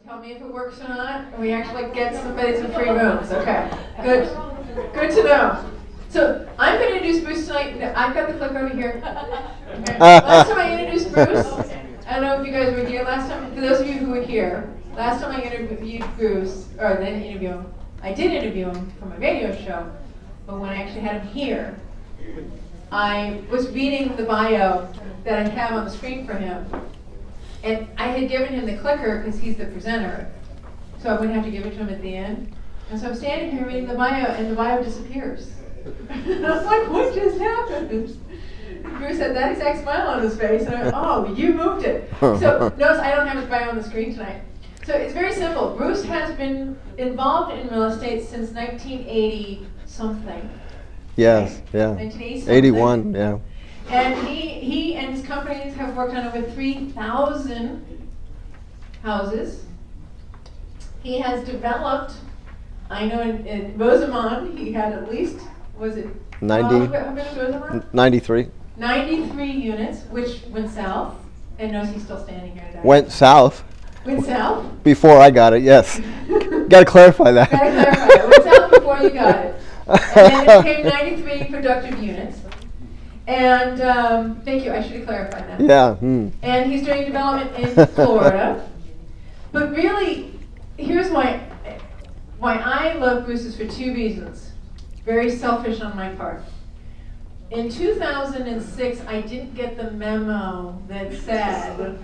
Tell me if it works or not, and we actually get somebody some free rooms. Okay, good. Good to know. So I'm going to introduce Bruce tonight. No, I've got the clicker over here. Okay. Last time I introduced Bruce, I don't know if you guys were here last time. For those of you who were here, last time I interviewed Bruce, or didn't interview him, I did interview him for my radio show, but when I actually had him here, I was reading the bio that I have on the screen for him. And I had given him the clicker because he's the presenter, so I wouldn't have to give it to him at the end. And so I'm standing here reading the bio, and the bio disappears. And I was like, what just happened? And Bruce had that exact smile on his face, and I went, oh, you moved it. So notice I don't have his bio on the screen tonight. So it's very simple. Bruce has been involved in real estate since 1980 something. Yes, right? yeah. 1980 81, yeah. And he and his companies have worked on over 3,000 houses. He has developed, I know in Rosamond, he had at least, was it? 90. How many was Rosamond? 93. 93 units, which went south. And notice he's still standing here today. Went south. Went south? Before I got it, yes. Got to clarify that. Got to clarify it. Went south before you got it. And then it became 93 productive units. And thank you, I should have clarified that. Yeah. And he's doing development in Florida. But really, here's why I love Bruce is for two reasons. Very selfish on my part. In 2006, I didn't get the memo that said,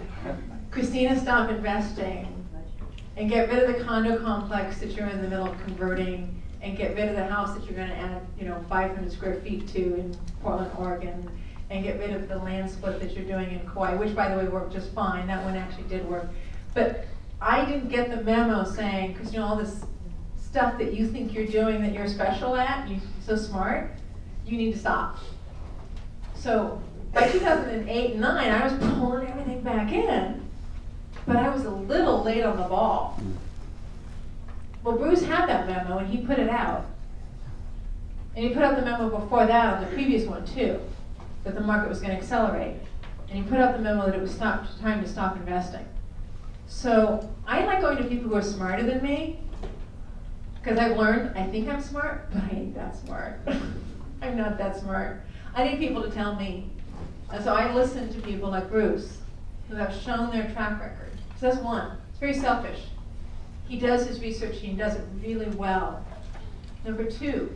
Christina, stop investing and get rid of the condo complex that you're in the middle of converting and get rid of the house that you're going to add, 500 square feet to in Portland, Oregon, and get rid of the land split that you're doing in Kauai, which, by the way, worked just fine. That one actually did work. But I didn't get the memo saying, because all this stuff that you think you're doing that you're special at, you're so smart, you need to stop. So by 2008 and 9, I was pulling everything back in, but I was a little late on the ball. Well, Bruce had that memo, and he put it out. And he put out the memo before that on the previous one, too, that the market was going to accelerate. And he put out the memo that it was time to stop investing. So I like going to people who are smarter than me, because I've learned I think I'm smart, but I ain't that smart. I'm not that smart. I need people to tell me. And so I listen to people like Bruce, who have shown their track record. So that's one. It's very selfish. He does his research, he does it really well. Number two,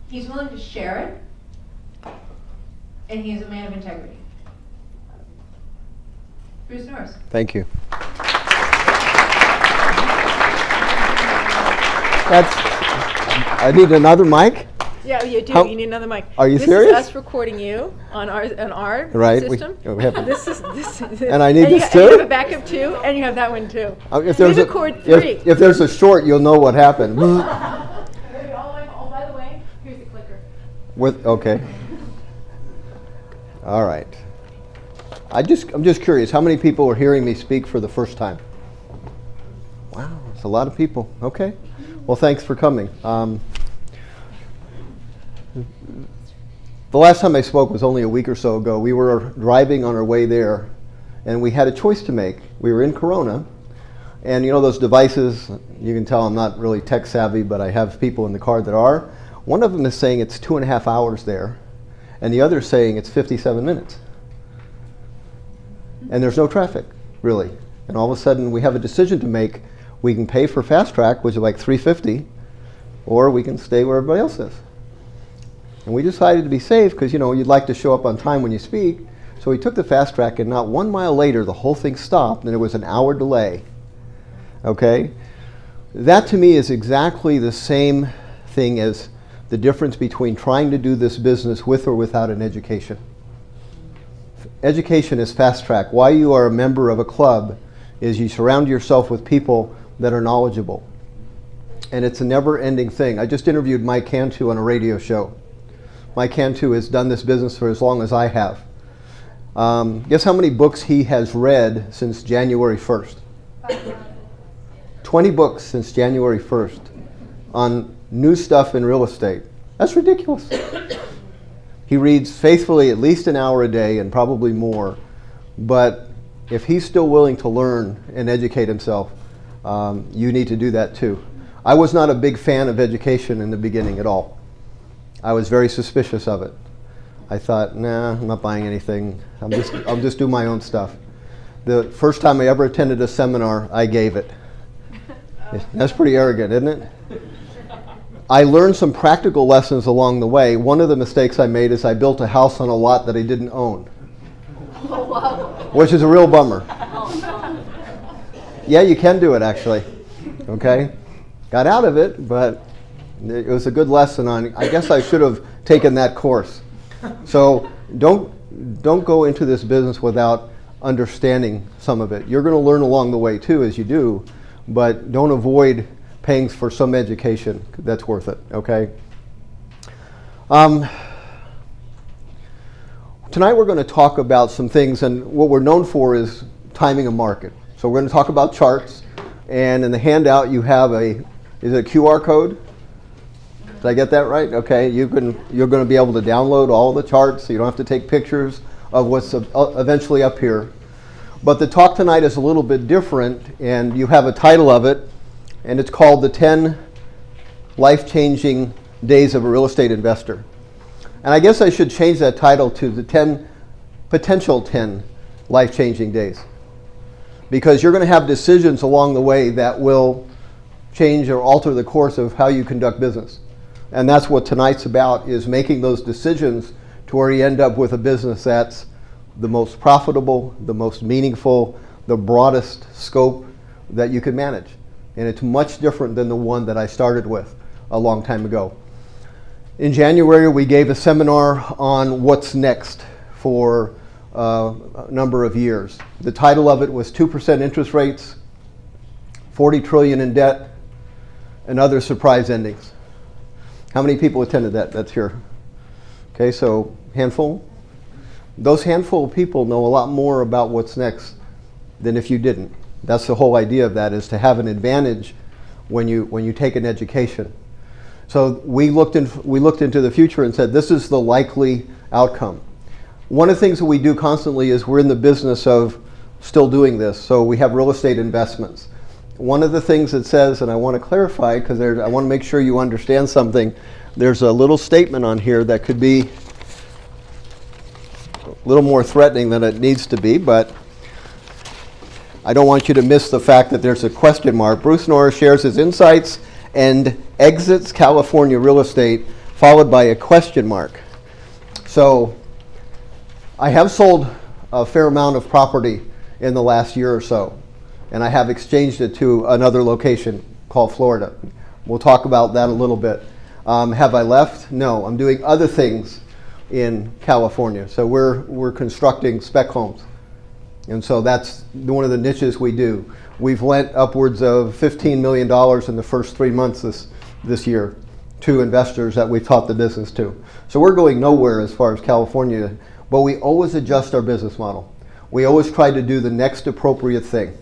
he's willing to share it, and he is a man of integrity. Bruce Norris. Thank you. I need another mic? Yeah, you do. You need another mic. Are you this serious? This is us recording you on our right. system. We have this is and I need and this too? And you have a backup too, and you have that one too. If there's a short, you'll know what happened. Oh, by the way, here's the clicker. Okay. All right. I'm just curious, how many people are hearing me speak for the first time? Wow, it's a lot of people. Okay. Well, thanks for coming. The last time I spoke was only a week or so ago. We were driving on our way there, and we had a choice to make. We were in Corona, and those devices, you can tell I'm not really tech savvy, but I have people in the car that are. One of them is saying it's 2.5 hours there, and the other is saying it's 57 minutes. And there's no traffic, really. And all of a sudden, we have a decision to make. We can pay for Fast Track, which is like $350, or we can stay where everybody else is. And we decided to be safe because, you'd like to show up on time when you speak. So we took the Fast Track, and not 1 mile later, the whole thing stopped, and it was an hour delay. Okay? That, to me, is exactly the same thing as the difference between trying to do this business with or without an education. Education is Fast Track. Why you are a member of a club is you surround yourself with people that are knowledgeable. And it's a never-ending thing. I just interviewed Mike Cantu on a radio show. Mike Cantu has done this business for as long as I have. Guess how many books he has read since January 1st? 20 books since January 1st on new stuff in real estate. That's ridiculous. He reads faithfully at least an hour a day and probably more. But if he's still willing to learn and educate himself, you need to do that too. I was not a big fan of education in the beginning at all. I was very suspicious of it. I thought, nah, I'm not buying anything. I'll just do my own stuff. The first time I ever attended a seminar, I gave it. That's pretty arrogant, isn't it? I learned some practical lessons along the way. One of the mistakes I made is I built a house on a lot that I didn't own, which is a real bummer. Yeah, you can do it actually. Okay? Got out of it, but it was a good lesson on, I guess I should have taken that course. So don't go into this business without understanding some of it. You're going to learn along the way too as you do, but don't avoid paying for some education that's worth it, okay? Tonight we're going to talk about some things, and what we're known for is timing a market. So we're going to talk about charts, and in the handout you have is it a QR code? Did I get that right? Okay, you're going to be able to download all the charts, so you don't have to take pictures of what's eventually up here. But the talk tonight is a little bit different, and you have a title of it, and it's called The 10 Life-Changing Days of a Real Estate Investor. And I guess I should change that title to the potential 10 life-changing days. Because you're going to have decisions along the way that will change or alter the course of how you conduct business. And that's what tonight's about, is making those decisions to where you end up with a business that's the most profitable, the most meaningful, the broadest scope that you can manage. And it's much different than the one that I started with a long time ago. In January, we gave a seminar on what's next for a number of years. The title of it was 2% interest rates, 40 trillion in debt, and other surprise endings. How many people attended that? That's here. Okay, so handful. Those handful of people know a lot more about what's next than if you didn't. That's the whole idea of that, is to have an advantage when you take an education. So we looked into the future and said, this is the likely outcome. One of the things that we do constantly is we're in the business of still doing this. So we have real estate investments. One of the things it says, and I want to clarify because I want to make sure you understand something, there's a little statement on here that could be a little more threatening than it needs to be, but I don't want you to miss the fact that there's a question mark. Bruce Norris shares his insights and exits California real estate, followed by a question mark. So I have sold a fair amount of property in the last year or so, and I have exchanged it to another location called Florida. We'll talk about that a little bit. Have I left? No, I'm doing other things in California. So we're constructing spec homes. And so that's one of the niches we do. We've lent upwards of $15 million in the first 3 months this year to investors that we've taught the business to. So we're going nowhere as far as California, but we always adjust our business model. We always try to do the next appropriate thing.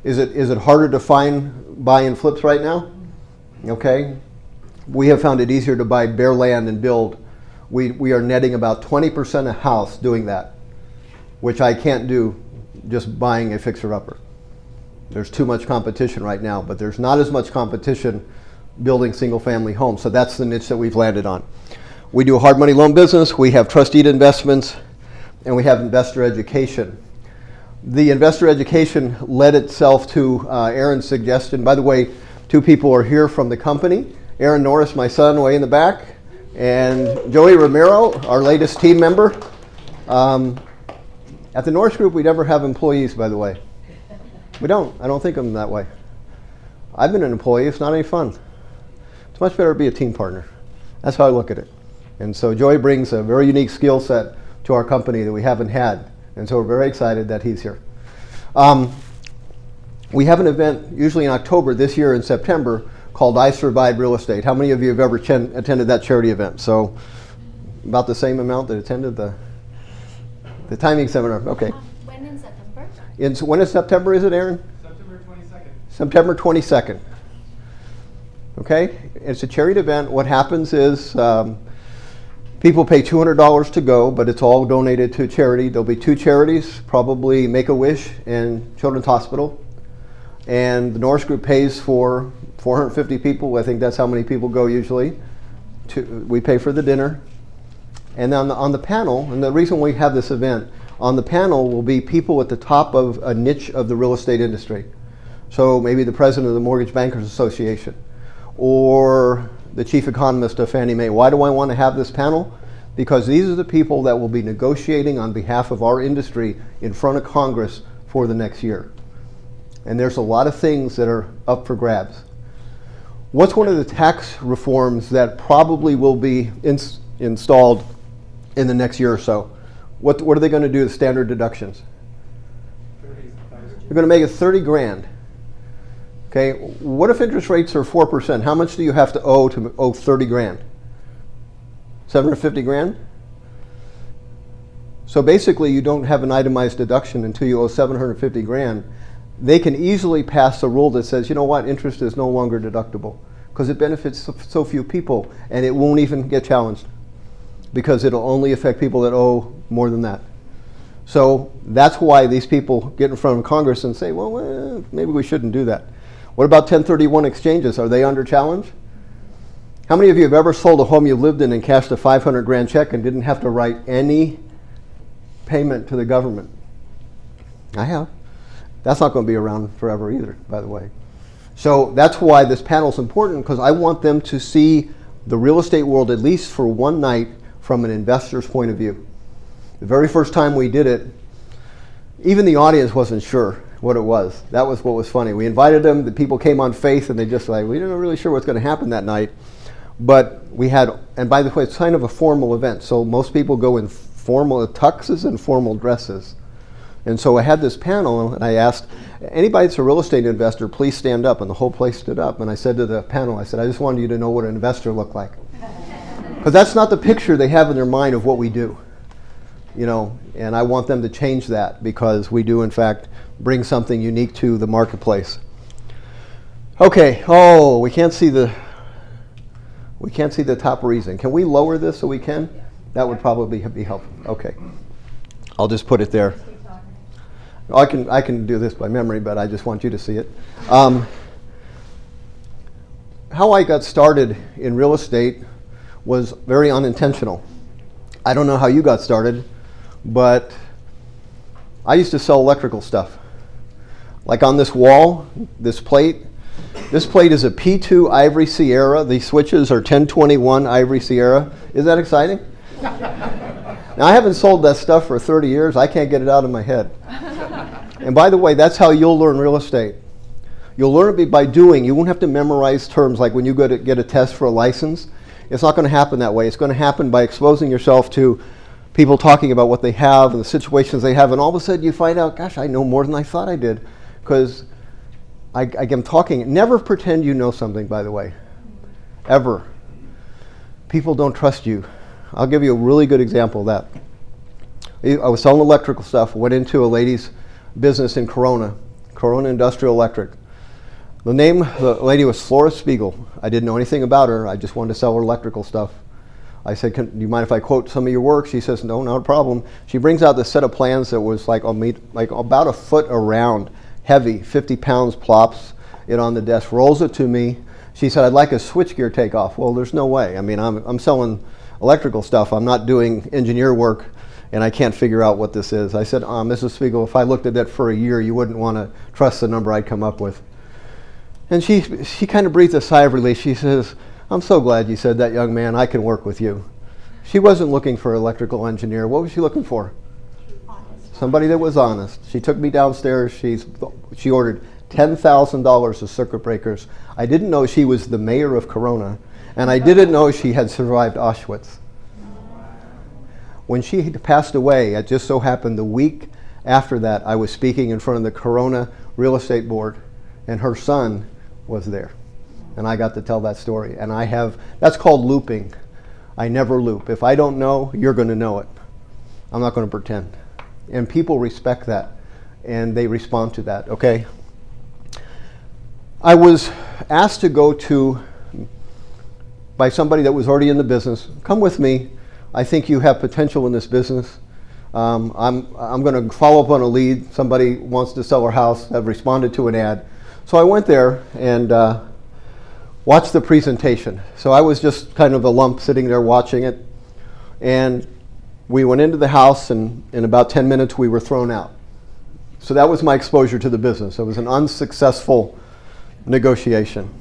Is it harder to find buy and flips right now? Okay. We have found it easier to buy bare land and build. We are netting about 20% a house doing that, which I can't do just buying a fixer-upper. There's too much competition right now, but there's not as much competition building single-family homes. So that's the niche that we've landed on. We do a hard money loan business, we have trustee investments, and we have investor education. The investor education led itself to Aaron's suggestion. By the way, 2 people are here from the company. Aaron Norris, my son, way in the back, and Joey Romero, our latest team member. At the Norris Group, we never have employees, by the way. We don't. I don't think of them that way. I've been an employee. It's not any fun. It's much better to be a team partner. That's how I look at it. And so Joey brings a very unique skill set to our company that we haven't had. And so we're very excited that he's here. We have an event usually in October, this year in September, called I Survived Real Estate. How many of you have ever attended that charity event? So about the same amount that attended the timing seminar. Okay. When in September? When in September is it, Aaron? September 22nd. September 22nd. Okay? It's a charity event. What happens is people pay $200 to go, but it's all donated to charity. There'll be 2 charities, probably Make-A-Wish and Children's Hospital. And the Norris Group pays for 450 people. I think that's how many people go usually. We pay for the dinner. And then on the panel, and the reason we have this event, on the panel will be people at the top of a niche of the real estate industry. So maybe the president of the Mortgage Bankers Association or the chief economist of Fannie Mae. Why do I want to have this panel? Because these are the people that will be negotiating on behalf of our industry in front of Congress for the next year. And there's a lot of things that are up for grabs. What's one of the tax reforms that probably will be installed in the next year or so? What are they going to do to standard deductions? They're going to make it 30 grand. Okay, what if interest rates are 4%? How much do you have to owe 30 grand? 750 grand? So basically you don't have an itemized deduction until you owe 750 grand. They can easily pass a rule that says, you know what, interest is no longer deductible because it benefits so few people, and it won't even get challenged because it'll only affect people that owe more than that. So that's why these people get in front of Congress and say, well, maybe we shouldn't do that. What about 1031 exchanges? Are they under challenge? How many of you have ever sold a home you lived in and cashed a 500 grand check and didn't have to write any payment to the government? I have. That's not going to be around forever either, by the way. So that's why this panel is important, because I want them to see the real estate world, at least for one night, from an investor's point of view. The very first time we did it, even the audience wasn't sure what it was. That was what was funny. We invited them, the people came on faith, and they just like, we weren't really sure what's going to happen that night. But we had, and by the way, it's kind of a formal event. So most people go in formal tuxes and formal dresses. And so I had this panel, and I asked, anybody that's a real estate investor, please stand up. And the whole place stood up. And I said to the panel, I said, I just wanted you to know what an investor looked like. Because that's not the picture they have in their mind of what we do. You know, and I want them to change that, because we do, in fact, bring something unique to the marketplace. Okay, we can't see the top reason. Can we lower this so we can? That would probably be helpful. Okay. I'll just put it there. I can do this by memory, but I just want you to see it. How I got started in real estate was very unintentional. I don't know how you got started, but I used to sell electrical stuff. Like on this wall, this plate is a P2 Ivory Sierra. The switches are 1021 Ivory Sierra. Is that exciting? Now, I haven't sold that stuff for 30 years. I can't get it out of my head. And by the way, that's how you'll learn real estate. You'll learn it by doing. You won't have to memorize terms like when you go to get a test for a license. It's not going to happen that way. It's going to happen by exposing yourself to people talking about what they have and the situations they have, and all of a sudden you find out, gosh, I know more than I thought I did, because I'm talking. Never pretend you know something, by the way, ever. People don't trust you. I'll give you a really good example of that. I was selling electrical stuff, went into a lady's business in Corona Industrial Electric. The name of the lady was Flora Spiegel. I didn't know anything about her. I just wanted to sell her electrical stuff. I said, do you mind if I quote some of your work? She says, no, not a problem. She brings out this set of plans that was like about a foot around, heavy, 50 pounds, plops it on the desk, rolls it to me. She said, I'd like a switchgear takeoff. Well, there's no way. I mean, I'm selling electrical stuff. I'm not doing engineer work, and I can't figure out what this is. I said, Mrs. Spiegel, if I looked at that for a year, you wouldn't want to trust the number I'd come up with. And she kind of breathed a sigh of relief. She says, I'm so glad you said that, young man. I can work with you. She wasn't looking for an electrical engineer. What was she looking for? Somebody that was honest. She took me downstairs. She ordered $10,000 of circuit breakers. I didn't know she was the mayor of Corona, and I didn't know she had survived Auschwitz. When she had passed away, it just so happened the week after that, I was speaking in front of the Corona Real Estate Board, and her son was there. And I got to tell that story. And that's called looping. I never loop. If I don't know, you're going to know it. I'm not going to pretend. And people respect that, and they respond to that, okay? I was asked to go by somebody that was already in the business. Come with me. I think you have potential in this business. I'm going to follow up on a lead. Somebody wants to sell her house. I've responded to an ad. So I went there and watched the presentation. So I was just kind of a lump sitting there watching it. And we went into the house, and in about 10 minutes we were thrown out. So that was my exposure to the business. It was an unsuccessful negotiation.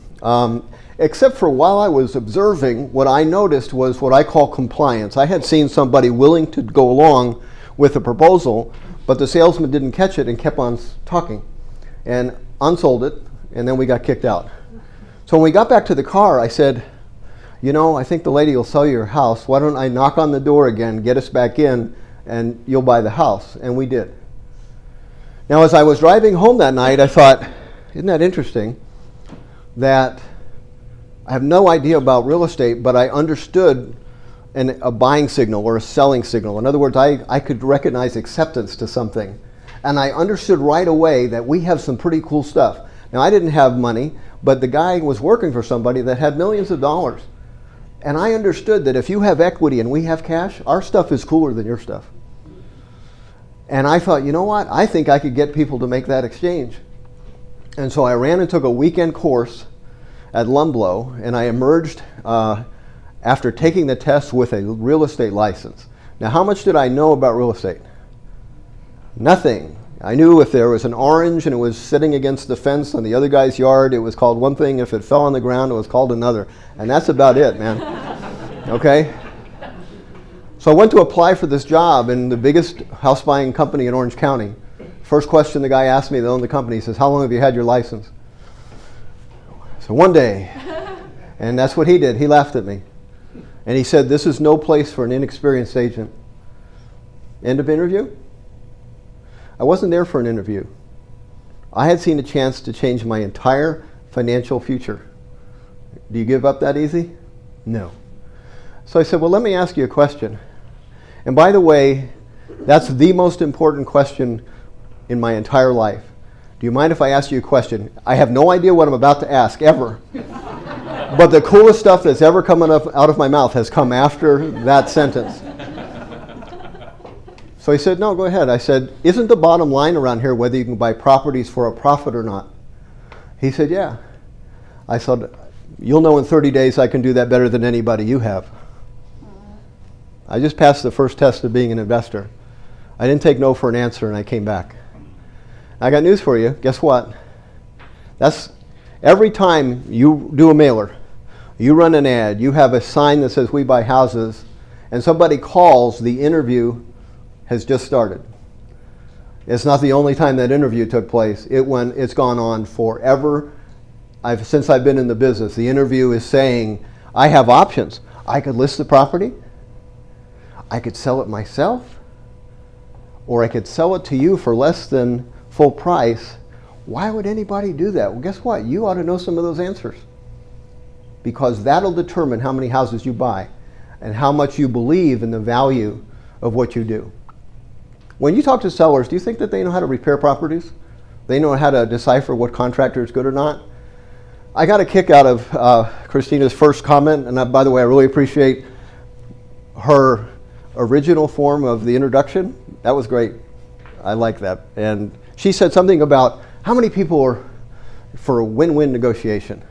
Except for while I was observing, what I noticed was what I call compliance. I had seen somebody willing to go along with a proposal, but the salesman didn't catch it and kept on talking and unsold it, and then we got kicked out. So when we got back to the car, I said, you know, I think the lady will sell you your house. Why don't I knock on the door again, get us back in, and you'll buy the house? And we did. Now, as I was driving home that night, I thought, isn't that interesting that I have no idea about real estate, but I understood a buying signal or a selling signal. In other words, I could recognize acceptance to something. And I understood right away that we have some pretty cool stuff. Now, I didn't have money, but the guy was working for somebody that had millions of dollars. And I understood that if you have equity and we have cash, our stuff is cooler than your stuff. And I thought, you know what? I think I could get people to make that exchange. And so I ran and took a weekend course at Lumblow, and I emerged after taking the test with a real estate license. Now, how much did I know about real estate? Nothing. I knew if there was an orange and it was sitting against the fence on the other guy's yard, it was called one thing. If it fell on the ground, it was called another. And that's about it, man. Okay? So I went to apply for this job in the biggest house buying company in Orange County. First question the guy asked me that owned the company, he says, how long have you had your license? So 1 day. And that's what he did. He laughed at me. And he said, this is no place for an inexperienced agent. End of interview? I wasn't there for an interview. I had seen a chance to change my entire financial future. Do you give up that easy? No. So I said, well, let me ask you a question. And by the way, that's the most important question in my entire life. Do you mind if I ask you a question? I have no idea what I'm about to ask, ever. But the coolest stuff that's ever come out of my mouth has come after that sentence. So he said, no, go ahead. I said, isn't the bottom line around here whether you can buy properties for a profit or not? He said, yeah. I said, you'll know in 30 days I can do that better than anybody you have. I just passed the first test of being an investor. I didn't take no for an answer, and I came back. I got news for you. Guess what? That's every time you do a mailer, you run an ad, you have a sign that says we buy houses, and somebody calls, the interview has just started. It's not the only time that interview took place. It's gone on forever. Since I've been in the business, the interview is saying, I have options. I could list the property, I could sell it myself, or I could sell it to you for less than full price. Why would anybody do that? Well, guess what? You ought to know some of those answers, because that'll determine how many houses you buy and how much you believe in the value of what you do. When you talk to sellers, do you think that they know how to repair properties? They know how to decipher what contractor is good or not? I got a kick out of Christina's first comment, and by the way, I really appreciate her original form of the introduction. That was great. I like that. And she said something about how many people are for a win-win negotiation.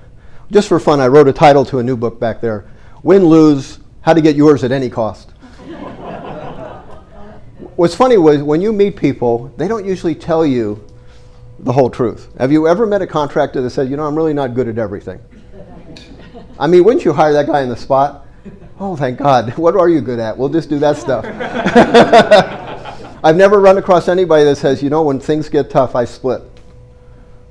Just for fun, I wrote a title to a new book back there, Win-Lose, How to Get Yours at Any Cost. What's funny was when you meet people, they don't usually tell you the whole truth. Have you ever met a contractor that said, you know, I'm really not good at everything? I mean, wouldn't you hire that guy on the spot? Oh, thank God. What are you good at? We'll just do that stuff. I've never run across anybody that says, you know, when things get tough, I split.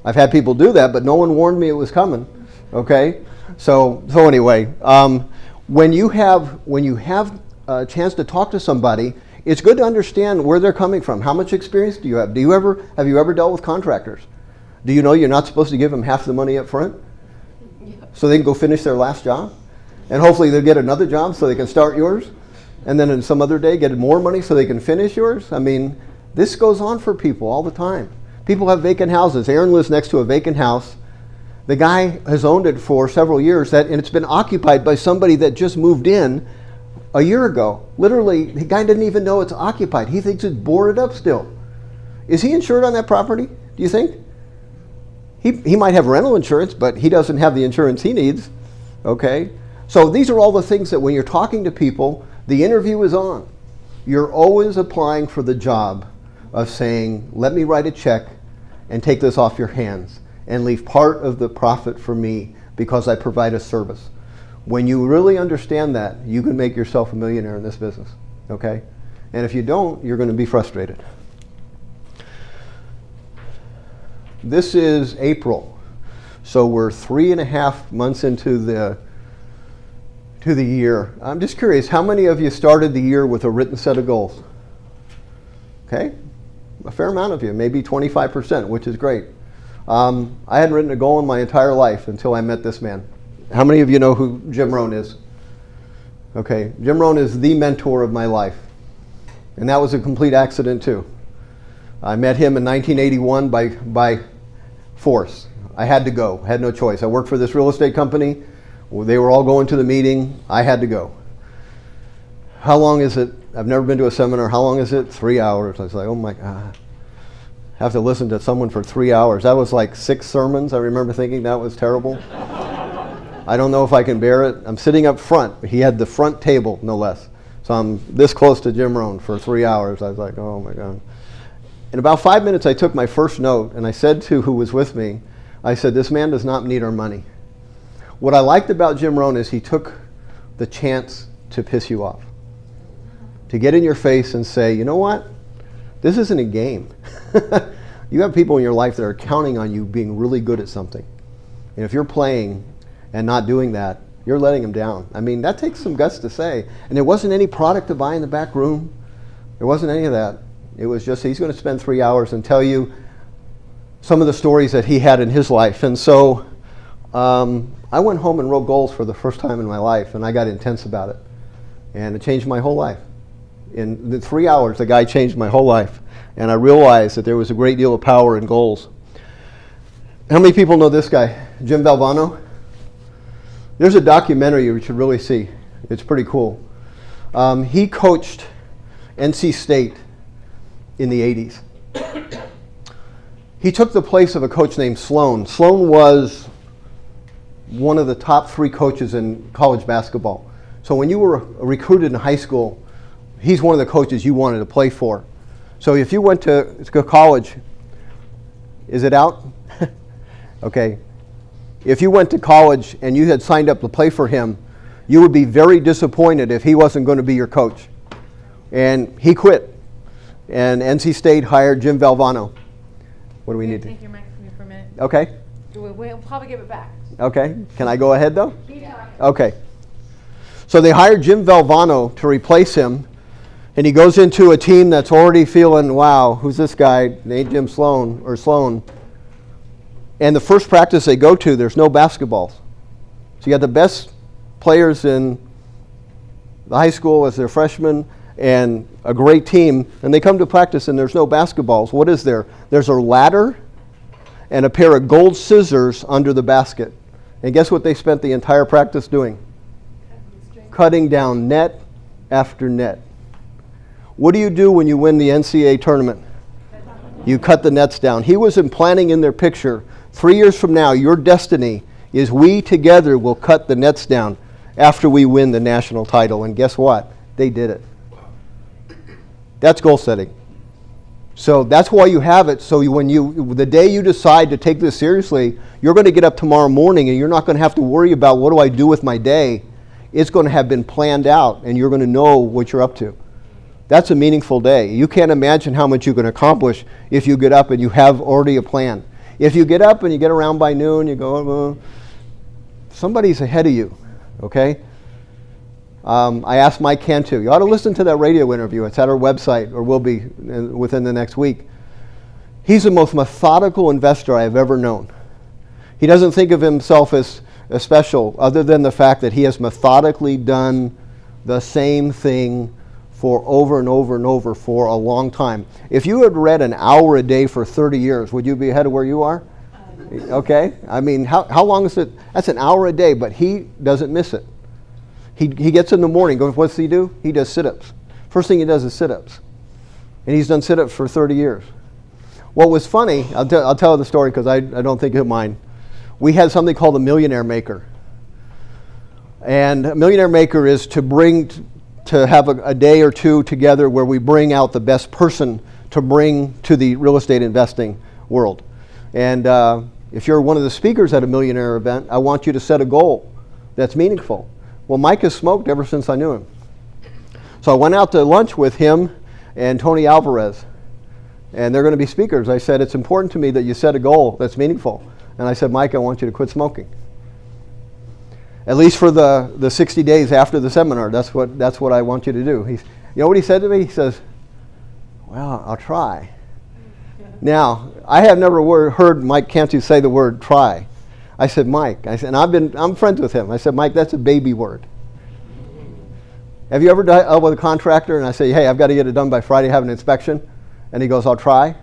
I've had people do that, but no one warned me it was coming. Okay? So anyway, when you have a chance to talk to somebody, it's good to understand where they're coming from. How much experience do you have? Have you ever dealt with contractors? Do you know you're not supposed to give them half the money up front so they can go finish their last job? And hopefully they'll get another job so they can start yours, and then in some other day get more money so they can finish yours. I mean, this goes on for people all the time. People have vacant houses. Aaron lives next to a vacant house. The guy has owned it for several years, and it's been occupied by somebody that just moved in a year ago. Literally, the guy didn't even know it's occupied. He thinks it's boarded up still. Is he insured on that property, do you think? He might have rental insurance, but he doesn't have the insurance he needs, okay? So these are all the things that when you're talking to people, the interview is on. You're always applying for the job of saying, let me write a check and take this off your hands and leave part of the profit for me because I provide a service. When you really understand that, you can make yourself a millionaire in this business, okay? And if you don't, you're going to be frustrated. This is April, so we're 3.5 months into the year. I'm just curious, how many of you started the year with a written set of goals? Okay, a fair amount of you, maybe 25%, which is great. I hadn't written a goal in my entire life until I met this man. How many of you know who Jim Rohn is? Okay, Jim Rohn is the mentor of my life, and that was a complete accident too. I met him in 1981 by force. I had to go, had no choice. I worked for this real estate company. They were all going to the meeting. I had to go. How long is it? I've never been to a seminar. How long is it? 3 hours. I was like, oh my God. I have to listen to someone for 3 hours. That was like 6 sermons. I remember thinking that was terrible. I don't know if I can bear it. I'm sitting up front. He had the front table, no less. So I'm this close to Jim Rohn for 3 hours. I was like, oh my God. In about 5 minutes, I took my first note, and I said to who was with me, I said, this man does not need our money. What I liked about Jim Rohn is he took the chance to piss you off, to get in your face and say, you know what? This isn't a game. You have people in your life that are counting on you being really good at something. And if you're playing and not doing that, you're letting them down. I mean, that takes some guts to say. And there wasn't any product to buy in the back room. There wasn't any of that. It was just, he's going to spend 3 hours and tell you some of the stories that he had in his life. And so I went home and wrote goals for the first time in my life, and I got intense about it. And it changed my whole life. In the 3 hours, the guy changed my whole life. And I realized that there was a great deal of power in goals. How many people know this guy, Jim Valvano? There's a documentary you should really see. It's pretty cool. He coached NC State in the 80s. He took the place of a coach named Sloan. Sloan was one of the top 3 coaches in college basketball. So when you were recruited in high school, he's one of the coaches you wanted to play for. So if you went to college, is it out? Okay. If you went to college and you had signed up to play for him, you would be very disappointed if he wasn't going to be your coach. And he quit. And NC State hired Jim Valvano. What do we need to? Take your mic from you for a minute. Okay. We'll probably give it back. Okay. Can I go ahead though? Yeah. Okay. So they hired Jim Valvano to replace him, and he goes into a team that's already feeling, wow, who's this guy? Ain't Jim Sloan or Sloan. And the first practice they go to, there's no basketballs. So you got the best players in the high school as their freshmen and a great team, and they come to practice and there's no basketballs. What is there? There's a ladder and a pair of gold scissors under the basket. And guess what they spent the entire practice doing? Cutting down net after net. What do you do when you win the NCAA tournament? You cut the nets down. He was implanting in their picture, 3 years from now, your destiny is we together will cut the nets down after we win the national title. And guess what? They did it. That's goal setting. So that's why you have it. So the day you decide to take this seriously, you're going to get up tomorrow morning and you're not going to have to worry about what do I do with my day. It's going to have been planned out and you're going to know what you're up to. That's a meaningful day. You can't imagine how much you can accomplish if you get up and you have already a plan. If you get up and you get around by noon, you go, somebody's ahead of you, okay? I asked Mike Cantu. You ought to listen to that radio interview. It's at our website, or will be within the next week. He's the most methodical investor I've ever known. He doesn't think of himself as special, other than the fact that he has methodically done the same thing for over and over and over for a long time. If you had read an hour a day for 30 years, would you be ahead of where you are? Okay. I mean, how long is it? That's an hour a day, but he doesn't miss it. He gets in the morning, goes, what's he do? He does sit-ups. First thing he does is sit-ups. And he's done sit-ups for 30 years. What was funny, I'll tell the story because I don't think he'll mind. We had something called a millionaire maker. And a millionaire maker is to have a day or two together where we bring out the best person to bring to the real estate investing world. And if you're one of the speakers at a millionaire event, I want you to set a goal that's meaningful. Well, Mike has smoked ever since I knew him. So I went out to lunch with him and Tony Alvarez, and they're going to be speakers. I said, it's important to me that you set a goal that's meaningful. And I said, Mike, I want you to quit smoking. At least for the 60 days after the seminar, that's what I want you to do. You know what he said to me? He says, well, I'll try. Now, I have never heard Mike Cantu say the word try. I said, Mike, and I'm friends with him. I said, Mike, that's a baby word. Have you ever dealt with a contractor and I say, hey, I've got to get it done by Friday, have an inspection? And he goes, I'll try.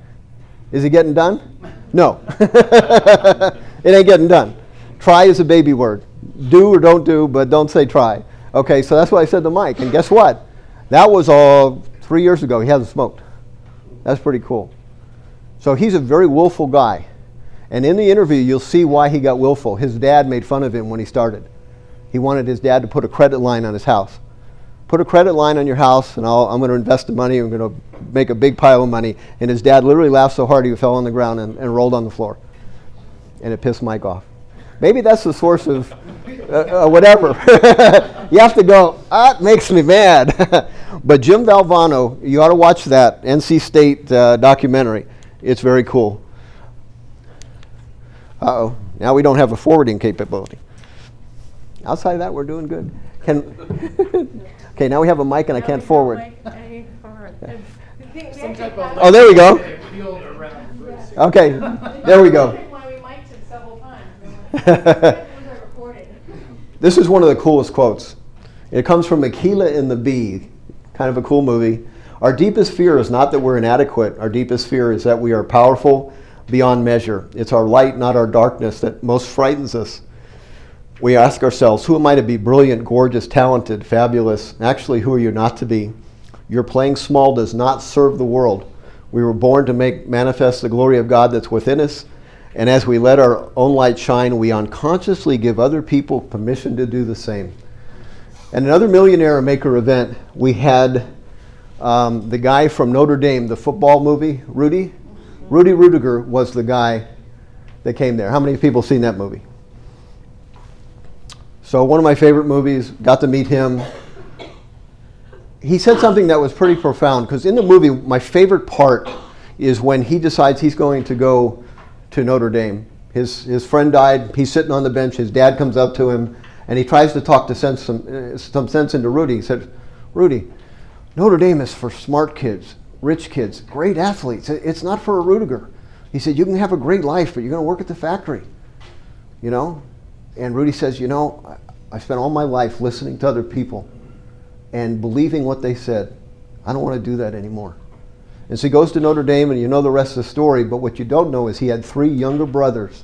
Is it getting done? No. It ain't getting done. Try is a baby word. Do or don't do, but don't say try. Okay, so that's what I said to Mike. And guess what? That was all 3 years ago. He hasn't smoked. That's pretty cool. So he's a very willful guy. And in the interview, you'll see why he got willful. His dad made fun of him when he started. He wanted his dad to put a credit line on his house. Put a credit line on your house, and I'm going to invest the money. I'm going to make a big pile of money. And his dad literally laughed so hard he fell on the ground and rolled on the floor. And it pissed Mike off. Maybe that's the source of whatever. You have to go, it makes me mad. But Jim Valvano, you ought to watch that NC State documentary. It's very cool. Uh-oh, now we don't have a forwarding capability. Outside of that, we're doing good. Okay, now we have a mic and I can't forward. Oh, there we go. Okay, there we go. This is one of the coolest quotes. It comes from Aquila and the Bee, kind of a cool movie. Our deepest fear is not that we're inadequate. Our deepest fear is that we are powerful beyond measure. It's our light, not our darkness, that most frightens us. We ask ourselves, who am I to be? Brilliant, gorgeous, talented, fabulous. Actually, who are you not to be? Your playing small does not serve the world. We were born to make manifest the glory of God that's within us. And as we let our own light shine, we unconsciously give other people permission to do the same. At another Millionaire Maker event, we had the guy from Notre Dame, the football movie, Rudy. Rudy Rudiger was the guy that came there. How many people seen that movie? So one of my favorite movies, got to meet him. He said something that was pretty profound, because in the movie, my favorite part is when he decides he's going to go to Notre Dame. His friend died, he's sitting on the bench, his dad comes up to him, and he tries to talk some sense into Rudy. He said, Rudy, Notre Dame is for smart kids, rich kids, great athletes. It's not for a Rudiger. He said, you can have a great life, but you're going to work at the factory, you know? And Rudy says, you know, I spent all my life listening to other people and believing what they said. I don't want to do that anymore. And so he goes to Notre Dame, and you know the rest of the story, but what you don't know is he had 3 younger brothers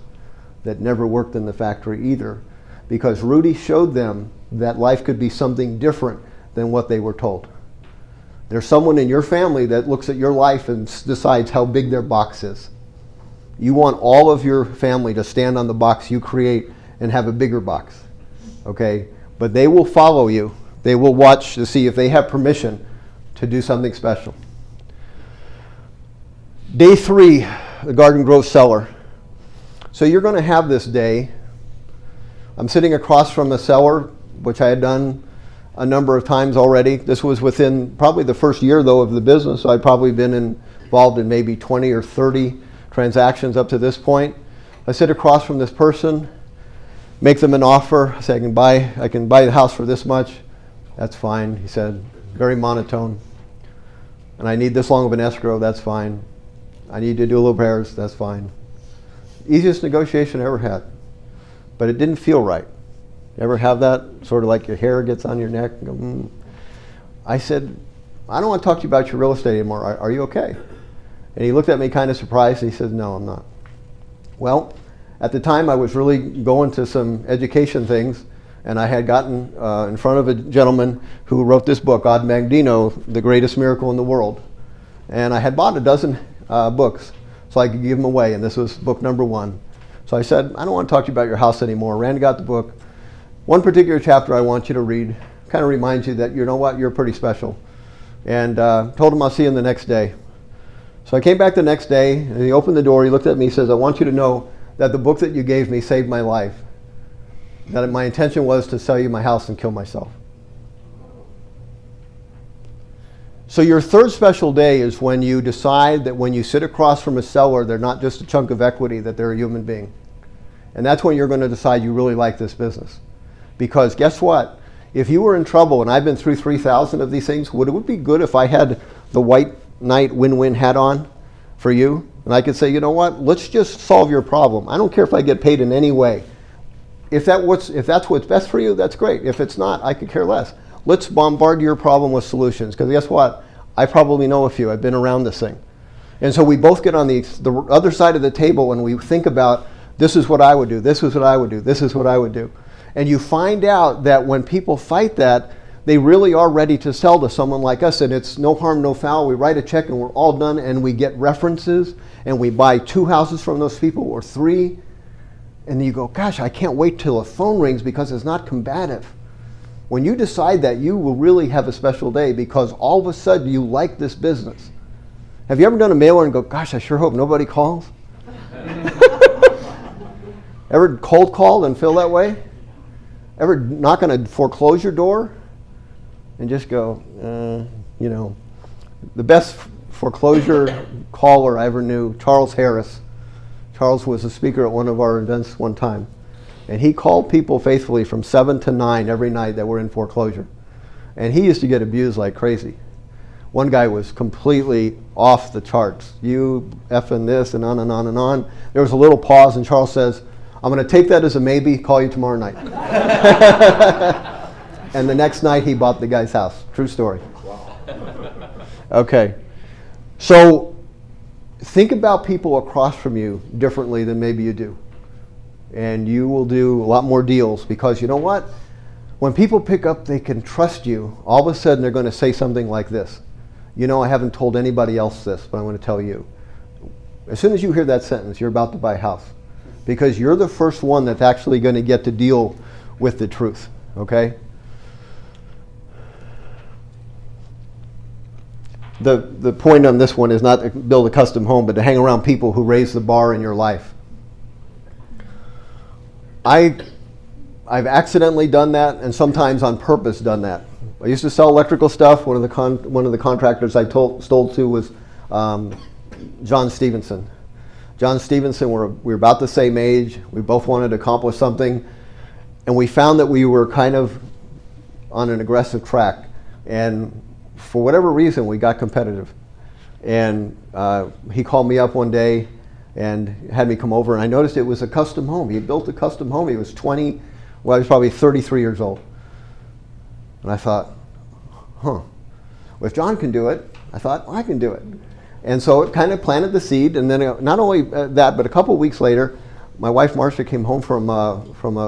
that never worked in the factory either, because Rudy showed them that life could be something different than what they were told. There's someone in your family that looks at your life and decides how big their box is. You want all of your family to stand on the box you create and have a bigger box, okay? But they will follow you. They will watch to see if they have permission to do something special. Day 3, the Garden Grove cellar. So you're going to have this day. I'm sitting across from a cellar, which I had done a number of times already. This was within probably the first year, though, of the business. So I'd probably been involved in maybe 20 or 30 transactions up to this point. I sit across from this person, make them an offer. I say, I can buy the house for this much. That's fine, he said, very monotone. And I need this long of an escrow, that's fine. I need to do a little repairs, that's fine. Easiest negotiation I ever had. But it didn't feel right. You ever have that? Sort of like your hair gets on your neck? Go, I said, I don't want to talk to you about your real estate anymore. Are you okay? And he looked at me kind of surprised, and he said, no, I'm not. Well, at the time I was really going to some education things, and I had gotten in front of a gentleman who wrote this book, Odd Magdino, The Greatest Miracle in the World. And I had bought a dozen books. so I could give them away, and this was book number 1. So I said, I don't want to talk to you about your house anymore. Randy got the book. One particular chapter I want you to read kind of reminds you that, you know what, you're pretty special. And told him I'll see him the next day. So I came back the next day, and he opened the door, he looked at me, he says, I want you to know that the book that you gave me saved my life. That my intention was to sell you my house and kill myself. So your third special day is when you decide that when you sit across from a seller, they're not just a chunk of equity, that they're a human being. And that's when you're going to decide you really like this business. Because guess what? If you were in trouble, and I've been through 3,000 of these things, would it be good if I had the white knight win-win hat on for you? And I could say, you know what? Let's just solve your problem. I don't care if I get paid in any way. If that's what's best for you, that's great. If it's not, I could care less. Let's bombard your problem with solutions, because guess what? I probably know a few. I've been around this thing. And so we both get on the other side of the table and we think about, this is what I would do, this is what I would do, this is what I would do. And you find out that when people fight that, they really are ready to sell to someone like us, and it's no harm, no foul. We write a check and we're all done, and we get references, and we buy 2 houses from those people, or 3. And you go, gosh, I can't wait till the phone rings because it's not combative. When you decide that, you will really have a special day because all of a sudden you like this business. Have you ever done a mailer and go, gosh, I sure hope nobody calls? Ever cold called and feel that way? Ever knock on a foreclosure door and just go, you know, the best foreclosure caller I ever knew, Charles Harris. Charles was a speaker at one of our events one time. And he called people faithfully from 7 to 9 every night that were in foreclosure. And he used to get abused like crazy. One guy was completely off the charts. You effing this and on and on and on. There was a little pause and Charles says, I'm going to take that as a maybe, call you tomorrow night. And the next night he bought the guy's house. True story. Okay. So think about people across from you differently than maybe you do. And you will do a lot more deals because you know what? When people pick up they can trust you, all of a sudden they're going to say something like this. You know, I haven't told anybody else this, but I'm going to tell you. As soon as you hear that sentence, you're about to buy a house. Because you're the first one that's actually going to get to deal with the truth. Okay? The point on this one is not to build a custom home, but to hang around people who raise the bar in your life. I've accidentally done that, and sometimes on purpose done that. I used to sell electrical stuff. One of the contractors I stole to was John Stevenson. John Stevenson, we were about the same age. We both wanted to accomplish something, and we found that we were kind of on an aggressive track. And for whatever reason, we got competitive. And he called me up one day and had me come over, and I noticed it was a custom home. He had built a custom home. He was he was probably 33 years old. And I thought, well, if John can do it, I thought, well, I can do it. And so it kind of planted the seed, and then not only that, but a couple of weeks later, my wife Marcia came home from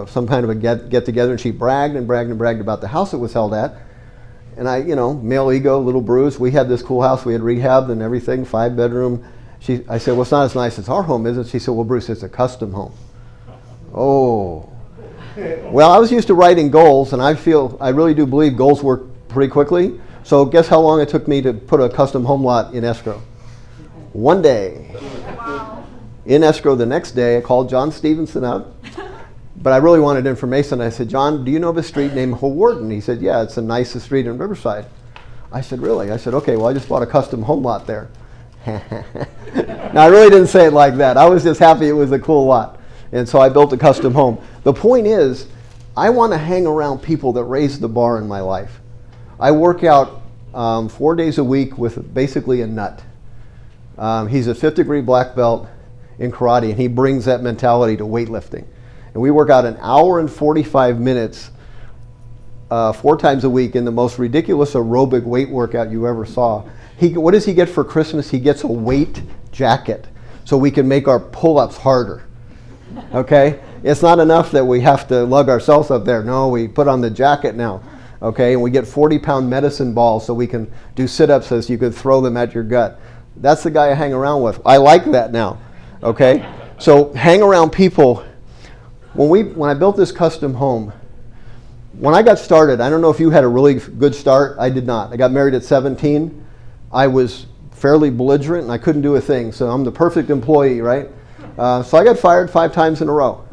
some kind of a get-together, and she bragged and bragged and bragged about the house it was held at. And I, you know, male ego, little Bruce, we had this cool house, we had rehabbed and everything, 5-bedroom. I said, well, it's not as nice as our home, is it? She said, well, Bruce, it's a custom home. Oh. Well, I was used to writing goals, and I really do believe goals work pretty quickly. So guess how long it took me to put a custom home lot in escrow? 1 day. Wow. In escrow the next day, I called John Stevenson up, but I really wanted information. I said, John, do you know of a street named Hawarden? He said, yeah, it's the nicest street in Riverside. I said, really? I said, okay, well, I just bought a custom home lot there. Now, I really didn't say it like that. I was just happy it was a cool lot. And so I built a custom home. The point is, I want to hang around people that raise the bar in my life. I work out 4 days a week with basically a nut. He's a 5th degree black belt in karate, and he brings that mentality to weightlifting. And we work out an hour and 45 minutes 4 times a week in the most ridiculous aerobic weight workout you ever saw. What does he get for Christmas? He gets a weight jacket so we can make our pull-ups harder. Okay? It's not enough that we have to lug ourselves up there. No, we put on the jacket now. Okay? And we get 40-pound medicine balls so we can do sit-ups as you could throw them at your gut. That's the guy I hang around with. I like that now, okay? So hang around people. When I built this custom home, when I got started, I don't know if you had a really good start. I did not. I got married at 17. I was fairly belligerent and I couldn't do a thing. So I'm the perfect employee, right? So I got fired 5 times in a row.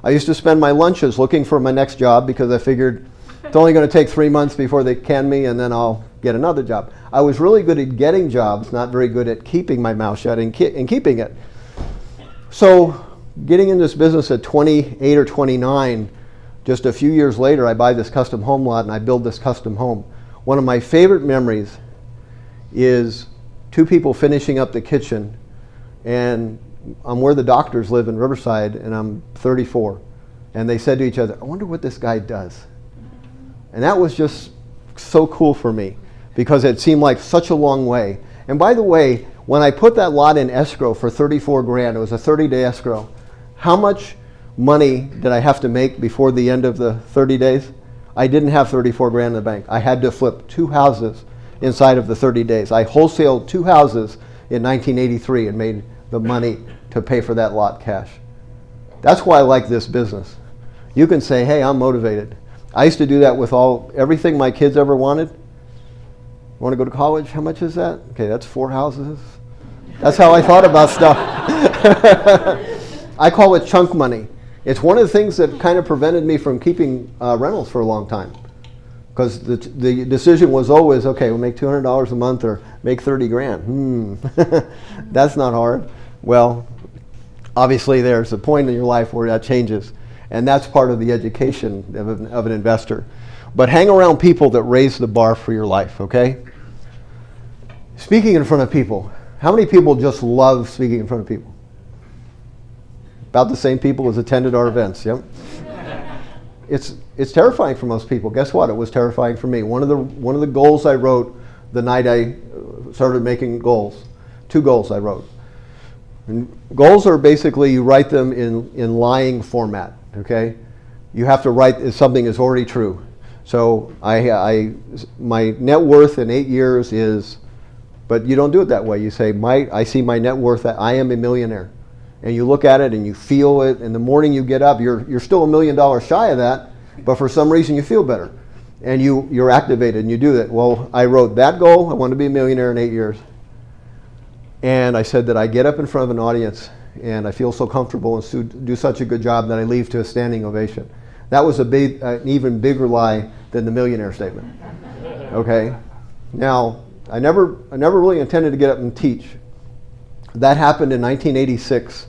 I used to spend my lunches looking for my next job because I figured it's only going to take 3 months before they can me and then I'll get another job. I was really good at getting jobs, not very good at keeping my mouth shut and keeping it. So getting in this business at 28 or 29, just a few years later, I buy this custom home lot and I build this custom home. One of my favorite memories is 2 people finishing up the kitchen, and I'm where the doctors live in Riverside, and I'm 34. And they said to each other, I wonder what this guy does. And that was just so cool for me because it seemed like such a long way. And by the way, when I put that lot in escrow for 34 grand, it was a 30-day escrow. How much money did I have to make before the end of the 30 days? I didn't have 34 grand in the bank. I had to flip 2 houses inside of the 30 days. I wholesaled 2 houses in 1983 and made the money to pay for that lot cash. That's why I like this business. You can say, hey, I'm motivated. I used to do that with everything my kids ever wanted. Want to go to college? How much is that? Okay, that's 4 houses. That's how I thought about stuff. I call it chunk money. It's one of the things that kind of prevented me from keeping rentals for a long time. Because the decision was always, okay, we'll make $200 a month or make 30 grand. That's not hard. Well, obviously there's a point in your life where that changes. And that's part of the education of an investor. But hang around people that raise the bar for your life, okay? Speaking in front of people. How many people just love speaking in front of people? About the same people as attended our events, yep. It's terrifying for most people. Guess what? It was terrifying for me. One of the goals I wrote the night I started making goals. 2 goals I wrote. And goals are basically you write them in lying format. Okay, you have to write if something is already true. So my net worth in 8 years is, but you don't do it that way. You say I see my net worth that I am a millionaire, and you look at it and you feel it. And the morning you get up, you're still $1 million shy of that, but for some reason you feel better, and you're activated and you do that. Well, I wrote that goal. I want to be a millionaire in 8 years, and I said that I get up in front of an audience and I feel so comfortable and do such a good job that I leave to a standing ovation. That was an even bigger lie than the millionaire statement. Okay? Now, I never really intended to get up and teach. That happened in 1986.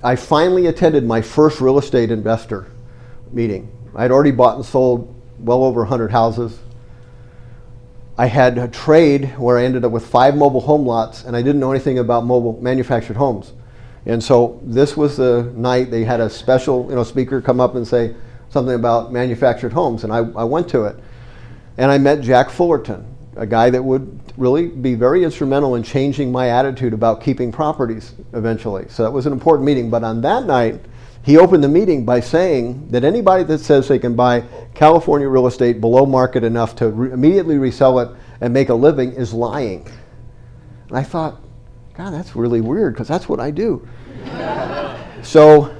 I finally attended my first real estate investor meeting. I'd already bought and sold well over 100 houses. I had a trade where I ended up with 5 mobile home lots, and I didn't know anything about mobile manufactured homes. And so this was the night they had a special speaker come up and say something about manufactured homes, and I went to it. And I met Jack Fullerton, a guy that would really be very instrumental in changing my attitude about keeping properties eventually. So that was an important meeting. But on that night, he opened the meeting by saying that anybody that says they can buy California real estate below market enough to immediately resell it and make a living is lying. And I thought, God, that's really weird, because that's what I do. So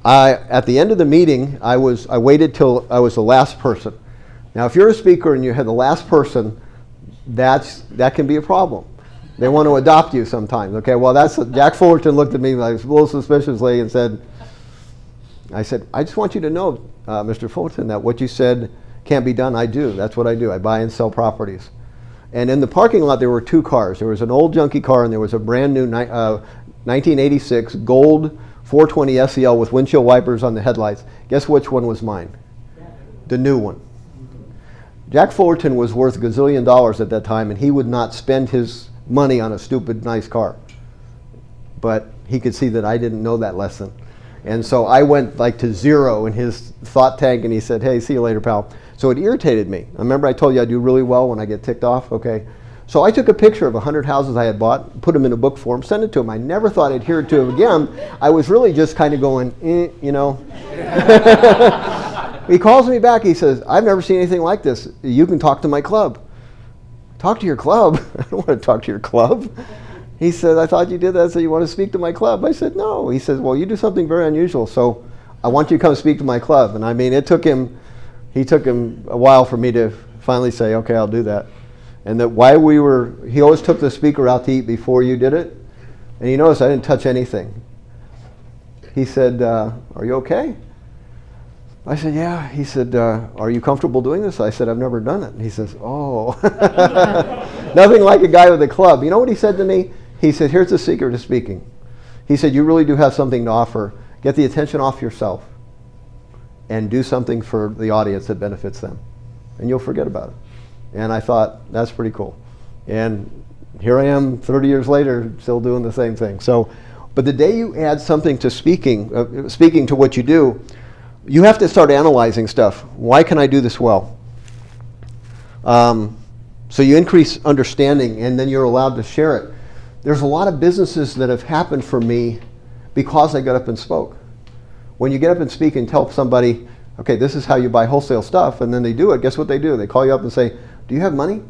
at the end of the meeting, I waited till I was the last person. Now, if you're a speaker and you had the last person, that can be a problem. They want to adopt you sometimes. Okay, well, Jack Fullerton looked at me like a little suspiciously and said, I said, I just want you to know, Mr. Fullerton, that what you said can't be done. I do. That's what I do. I buy and sell properties. And in the parking lot, there were 2 cars. There was an old junky car, and there was a brand new 1986 gold 420 SEL with windshield wipers on the headlights. Guess which one was mine? The new one. Jack Fullerton was worth $1 gazillion at that time, and he would not spend his money on a stupid, nice car. But he could see that I didn't know that lesson. And so I went like to 0 in his thought tank, and he said, hey, see you later, pal. So it irritated me. I remember I told you I do really well when I get ticked off, okay? So I took a picture of 100 houses I had bought, put them in a book form, sent it to him. I never thought I'd hear it to him again. I was really just kind of going, He calls me back, he says, I've never seen anything like this. You can talk to my club. talk to your club? I don't want to talk to your club. He said, I thought you did that so you want to speak to my club. I said, no. He says, well, you do something very unusual, so I want you to come speak to my club. And I mean, he took him a while for me to finally say, okay, I'll do that. And that he always took the speaker out to eat before you did it. And you notice I didn't touch anything. He said, are you okay? I said, yeah. He said, are you comfortable doing this? I said, I've never done it. And he says, oh. Nothing like a guy with a club. You know what he said to me? He said, here's the secret to speaking. He said, you really do have something to offer. Get the attention off yourself and do something for the audience that benefits them. And you'll forget about it. And I thought, that's pretty cool. And here I am 30 years later, still doing the same thing. So, but the day you add something to speaking to what you do, you have to start analyzing stuff. Why can I do this well? So you increase understanding, and then you're allowed to share it. There's a lot of businesses that have happened for me because I got up and spoke. When you get up and speak and tell somebody, okay, this is how you buy wholesale stuff, and then they do it, guess what they do? They call you up and say, do you have money?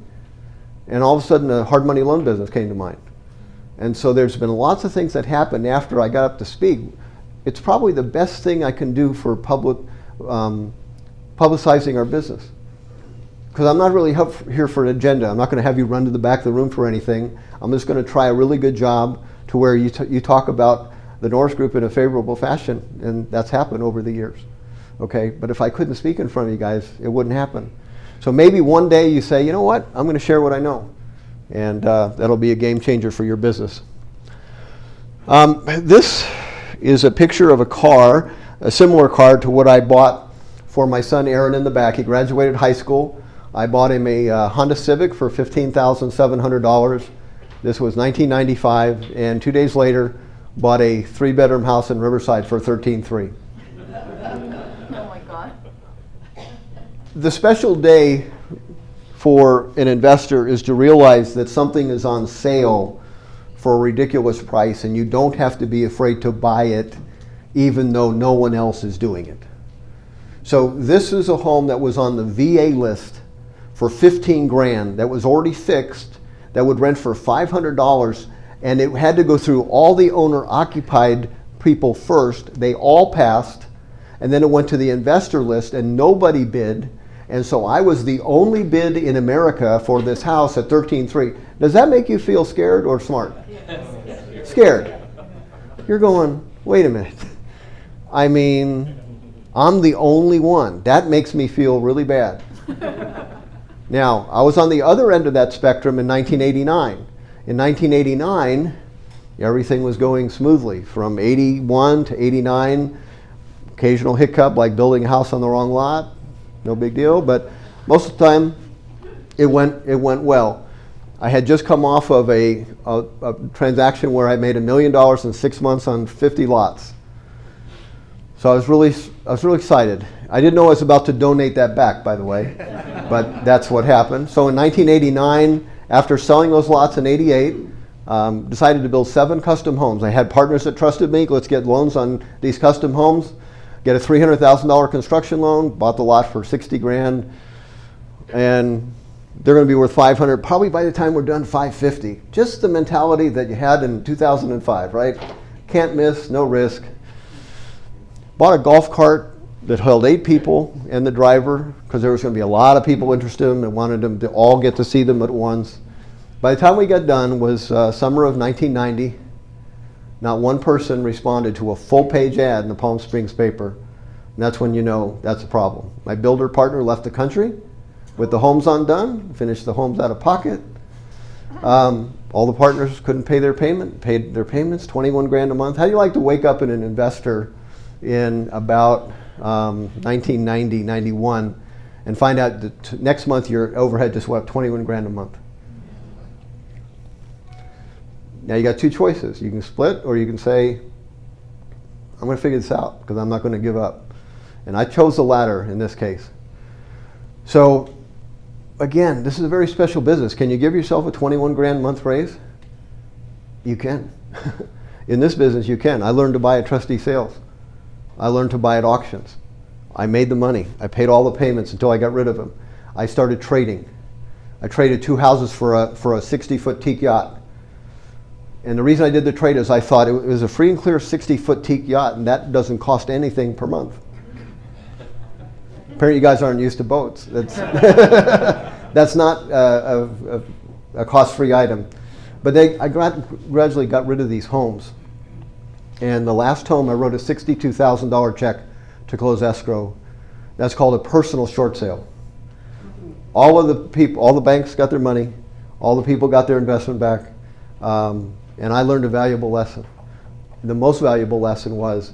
And all of a sudden, a hard money loan business came to mind. And so there's been lots of things that happened after I got up to speak. It's probably the best thing I can do for publicizing our business. Because I'm not really here for an agenda. I'm not going to have you run to the back of the room for anything. I'm just going to try a really good job to where you talk about the Norris Group in a favorable fashion, and that's happened over the years. Okay, but if I couldn't speak in front of you guys, it wouldn't happen. So maybe one day you say, you know what, I'm going to share what I know, and that'll be a game changer for your business. This is a picture of a car, a similar car to what I bought for my son Aaron in the back. He graduated high school. I bought him a Honda Civic for $15,700. This was 1995, and 2 days later, bought a 3-bedroom house in Riverside for $13,300. Oh my God. The special day for an investor is to realize that something is on sale for a ridiculous price, and you don't have to be afraid to buy it even though no one else is doing it. So this is a home that was on the VA list for $15,000 that was already fixed, that would rent for $500, and it had to go through all the owner-occupied people first. They all passed, and then it went to the investor list, and nobody bid. And so I was the only bid in America for this house at $13,300. Does that make you feel scared or smart? Yes. Scared. You're going, wait a minute. I mean, I'm the only one. That makes me feel really bad. Now, I was on the other end of that spectrum in 1989. In 1989, everything was going smoothly. From 81 to 89, occasional hiccup like building a house on the wrong lot, no big deal, but most of the time it went well. I had just come off of a transaction where I made $1 million in 6 months on 50 lots. So I was really excited. I didn't know I was about to donate that back, by the way, but that's what happened. So in 1989, after selling those lots in 88, decided to build 7 custom homes. I had partners that trusted me. Let's get loans on these custom homes. Get a $300,000 construction loan. Bought the lot for $60,000, and they're going to be worth $500. Probably by the time we're done, $550. Just the mentality that you had in 2005, right? Can't miss, no risk. Bought a golf cart that held 8 people and the driver, because there was going to be a lot of people interested in them and wanted them to all get to see them at once. By the time we got done was summer of 1990. Not one person responded to a full-page ad in the Palm Springs paper, and that's when you know that's a problem. My builder partner left the country with the homes undone, finished the homes out of pocket. All the partners couldn't pay their paid their payments, $21,000 a month. How do you like to wake up in an investor in about 1990, 91, and find out that next month your overhead just went up $21,000 a month? Now you got 2 choices. You can split, or you can say, I'm going to figure this out because I'm not going to give up. And I chose the latter in this case. So again, this is a very special business. Can you give yourself a $21,000 a month raise? You can. In this business, you can. I learned to buy at trustee sales. I learned to buy at auctions. I made the money. I paid all the payments until I got rid of them. I started trading. I traded 2 houses for a 60-foot teak yacht. And the reason I did the trade is I thought it was a free and clear 60-foot teak yacht, and that doesn't cost anything per month. Apparently you guys aren't used to boats. That's, that's not a cost-free item. But I gradually got rid of these homes. And the last home, I wrote a $62,000 check to close escrow. That's called a personal short sale. All of the people, all the banks got their money. All the people got their investment back. And I learned a valuable lesson. The most valuable lesson was,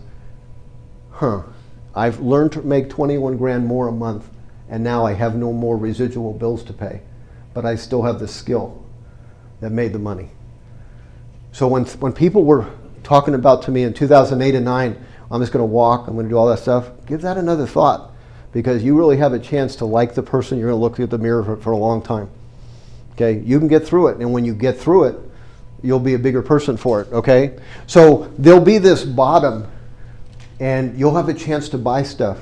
I've learned to make 21 grand more a month, and now I have no more residual bills to pay. But I still have the skill that made the money. So when people were talking about to me in 2008 and 9, I'm just going to walk, I'm going to do all that stuff, give that another thought, because you really have a chance to like the person you're going to look at the mirror for a long time. Okay, you can get through it, and when you get through it, you'll be a bigger person for it, okay? So there'll be this bottom, and you'll have a chance to buy stuff.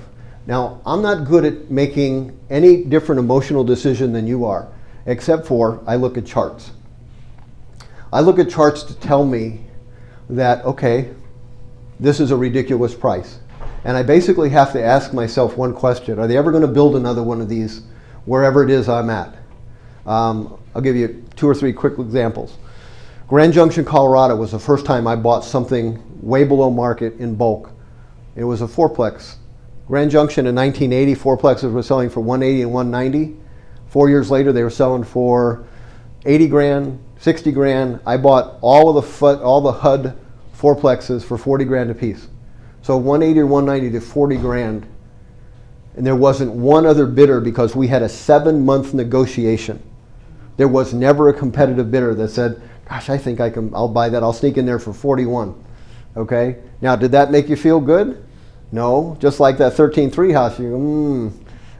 Now, I'm not good at making any different emotional decision than you are, except for I look at charts. I look at charts to tell me that, okay, this is a ridiculous price. And I basically have to ask myself one question: are they ever going to build another one of these wherever it is I'm at? I'll give you 2 or 3 quick examples. Grand Junction, Colorado was the first time I bought something way below market in bulk. It was a 4-plex. Grand Junction in 1980, 4-plexes were selling for $180 and $190. 4 years later, they were selling for 80 grand, 60 grand. I bought all the HUD 4-plexes for 40 grand a piece. So 180 or 190 to 40 grand. And there wasn't one other bidder because we had a 7-month negotiation. There was never a competitive bidder that said, gosh, I think I'll buy that. I'll sneak in there for 41. Okay? Now, did that make you feel good? No. Just like that 13-3 house, you go,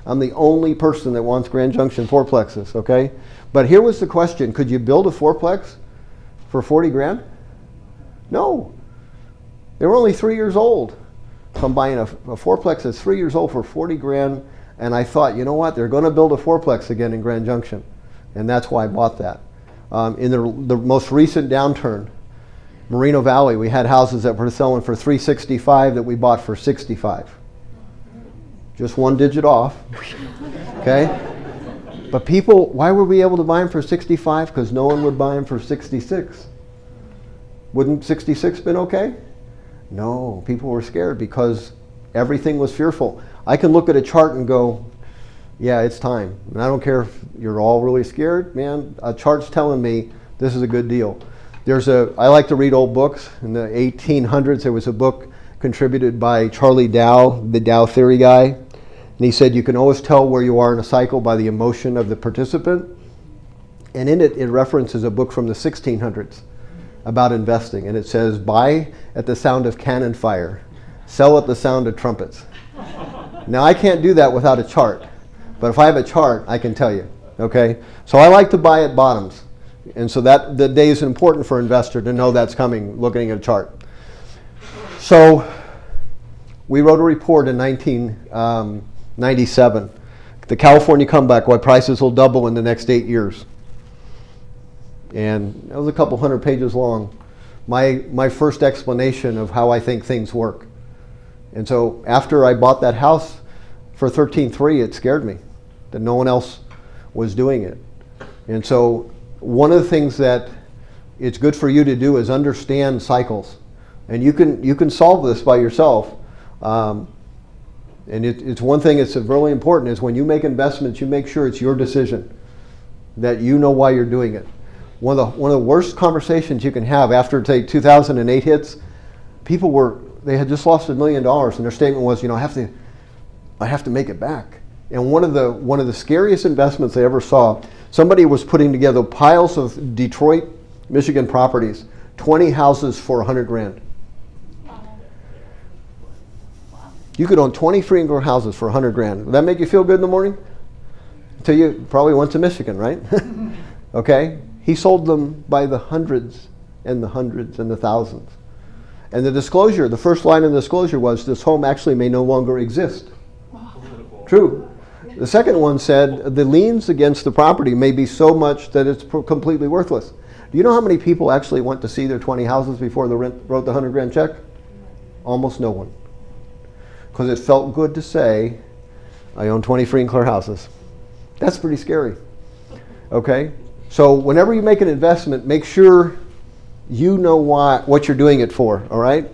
I'm the only person that wants Grand Junction 4-plexes, okay? But here was the question: could you build a 4-plex for 40 grand? No. They were only 3 years old. So I'm buying a 4-plex that's 3 years old for 40 grand, and I thought, you know what? They're going to build a 4-plex again in Grand Junction, and that's why I bought that. In the most recent downturn, Moreno Valley, we had houses that were selling for $365 that we bought for $65. Just 1 digit off, okay? But people, why were we able to buy them for $65? Because no one would buy them for $66. Wouldn't $66 been okay? No, people were scared because everything was fearful. I can look at a chart and go, yeah, it's time. And I don't care if you're all really scared, man, a chart's telling me this is a good deal. I like to read old books. In the 1800s, there was a book contributed by Charlie Dow, the Dow theory guy. And he said you can always tell where you are in a cycle by the emotion of the participant. And in it references a book from the 1600s about investing. And it says, buy at the sound of cannon fire, sell at the sound of trumpets. Now, I can't do that without a chart. But if I have a chart, I can tell you, okay? So I like to buy at bottoms. And so that the day is important for an investor to know that's coming, looking at a chart. So we wrote a report in 1997, the California comeback, why prices will double in the next 8 years. And it was a couple hundred pages long. My first explanation of how I think things work. And so after I bought that house for $13.3, it scared me that no one else was doing it. And so one of the things that it's good for you to do is understand cycles. And you can solve this by yourself. And it's one thing that's really important is when you make investments, you make sure it's your decision, that you know why you're doing it. One of the worst conversations you can have after, say, 2008 hits, they had just lost $1 million, and their statement was, I have to make it back. And one of the scariest investments I ever saw, somebody was putting together piles of Detroit, Michigan properties, 20 houses for 100 grand. You could own 20 free and grow houses for 100 grand. Would that make you feel good in the morning? Until you probably went to Michigan, right? Okay? He sold them by the hundreds and the hundreds and the thousands. And the disclosure, the first line of the disclosure was, this home actually may no longer exist. True. The second one said the liens against the property may be so much that it's completely worthless. Do you know how many people actually went to see their 20 houses before they wrote the 100 grand check? Almost no one. Because it felt good to say, I own 20 free and clear houses. That's pretty scary. Okay? So whenever you make an investment, make sure you know what you're doing it for, all right?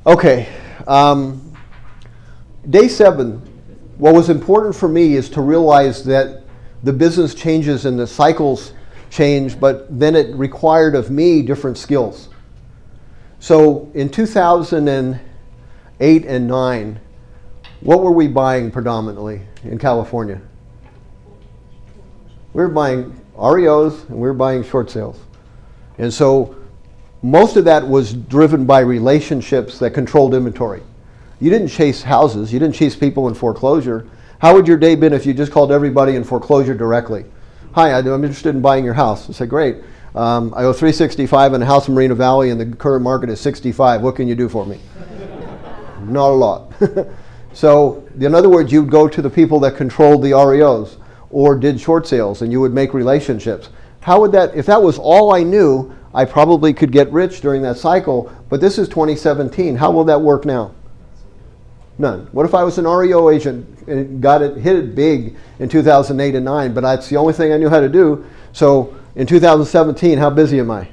Okay. Day 7, what was important for me is to realize that the business changes and the cycles change, but then it required of me different skills. So in 2008 and 9, what were we buying predominantly in California? We were buying REOs and we were buying short sales. And so most of that was driven by relationships that controlled inventory. You didn't chase houses, you didn't chase people in foreclosure. How would your day been if you just called everybody in foreclosure directly? Hi, I'm interested in buying your house. I said, great. I owe $365 in a house in Marina Valley and the current market is $65. What can you do for me? Not a lot. So in other words, you'd go to the people that controlled the REOs or did short sales and you would make relationships. How would that, if that was all I knew, I probably could get rich during that cycle, but this is 2017. How will that work now? None. What if I was an REO agent and hit it big in 2008 and 9, but that's the only thing I knew how to do. So in 2017, how busy am I?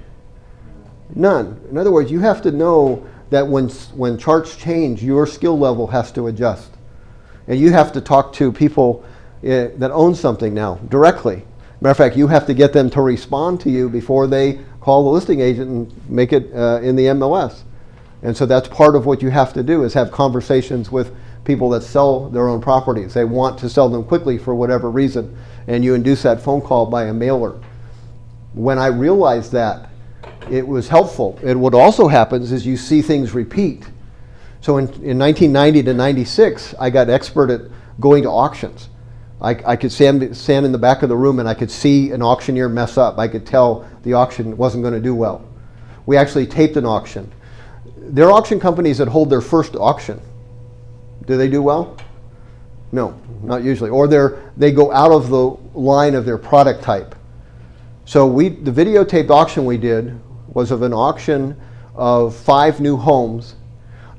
None. In other words, you have to know that when charts change, your skill level has to adjust. And you have to talk to people that own something now directly. Matter of fact, you have to get them to respond to you before they call the listing agent and make it in the MLS. And so that's part of what you have to do is have conversations with people that sell their own properties. They want to sell them quickly for whatever reason, and you induce that phone call by a mailer. When I realized that, it was helpful. And what also happens is you see things repeat. So in 1990 to 96, I got expert at going to auctions. I could stand in the back of the room and I could see an auctioneer mess up. I could tell the auction wasn't going to do well. We actually taped an auction. There are auction companies that hold their first auction. Do they do well? No, not usually. Or they go out of the line of their product type. So the videotaped auction we did was of an auction of 5 new homes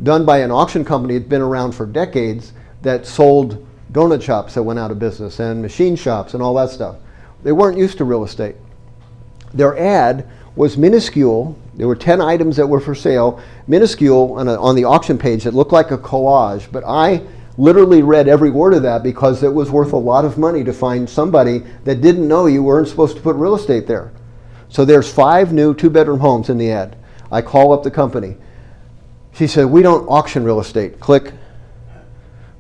done by an auction company that's been around for decades that sold donut shops that went out of business and machine shops and all that stuff. They weren't used to real estate. Their ad was minuscule. There were 10 items that were for sale, minuscule on the auction page that looked like a collage, but I literally read every word of that because it was worth a lot of money to find somebody that didn't know you weren't supposed to put real estate there. So there's 5 new 2-bedroom homes in the ad. I call up the company. She said, we don't auction real estate. Click.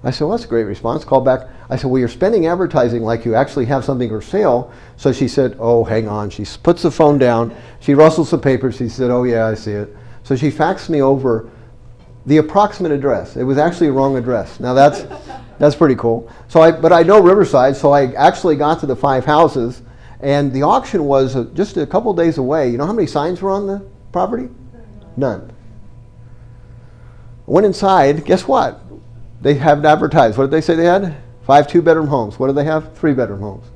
I said, well, that's a great response. Call back. I said, well, you're spending advertising like you actually have something for sale. So she said, oh, hang on. She puts the phone down. She rustles some papers. She said, oh, yeah, I see it. So she faxed me over the approximate address. It was actually a wrong address. Now that's pretty cool. But I know Riverside, so I actually got to the 5 houses, and the auction was just a couple days away. You know how many signs were on the property? None. I went inside. Guess what? They haven't advertised. What did they say they had? 5 2-bedroom homes. What do they have? 3-bedroom homes.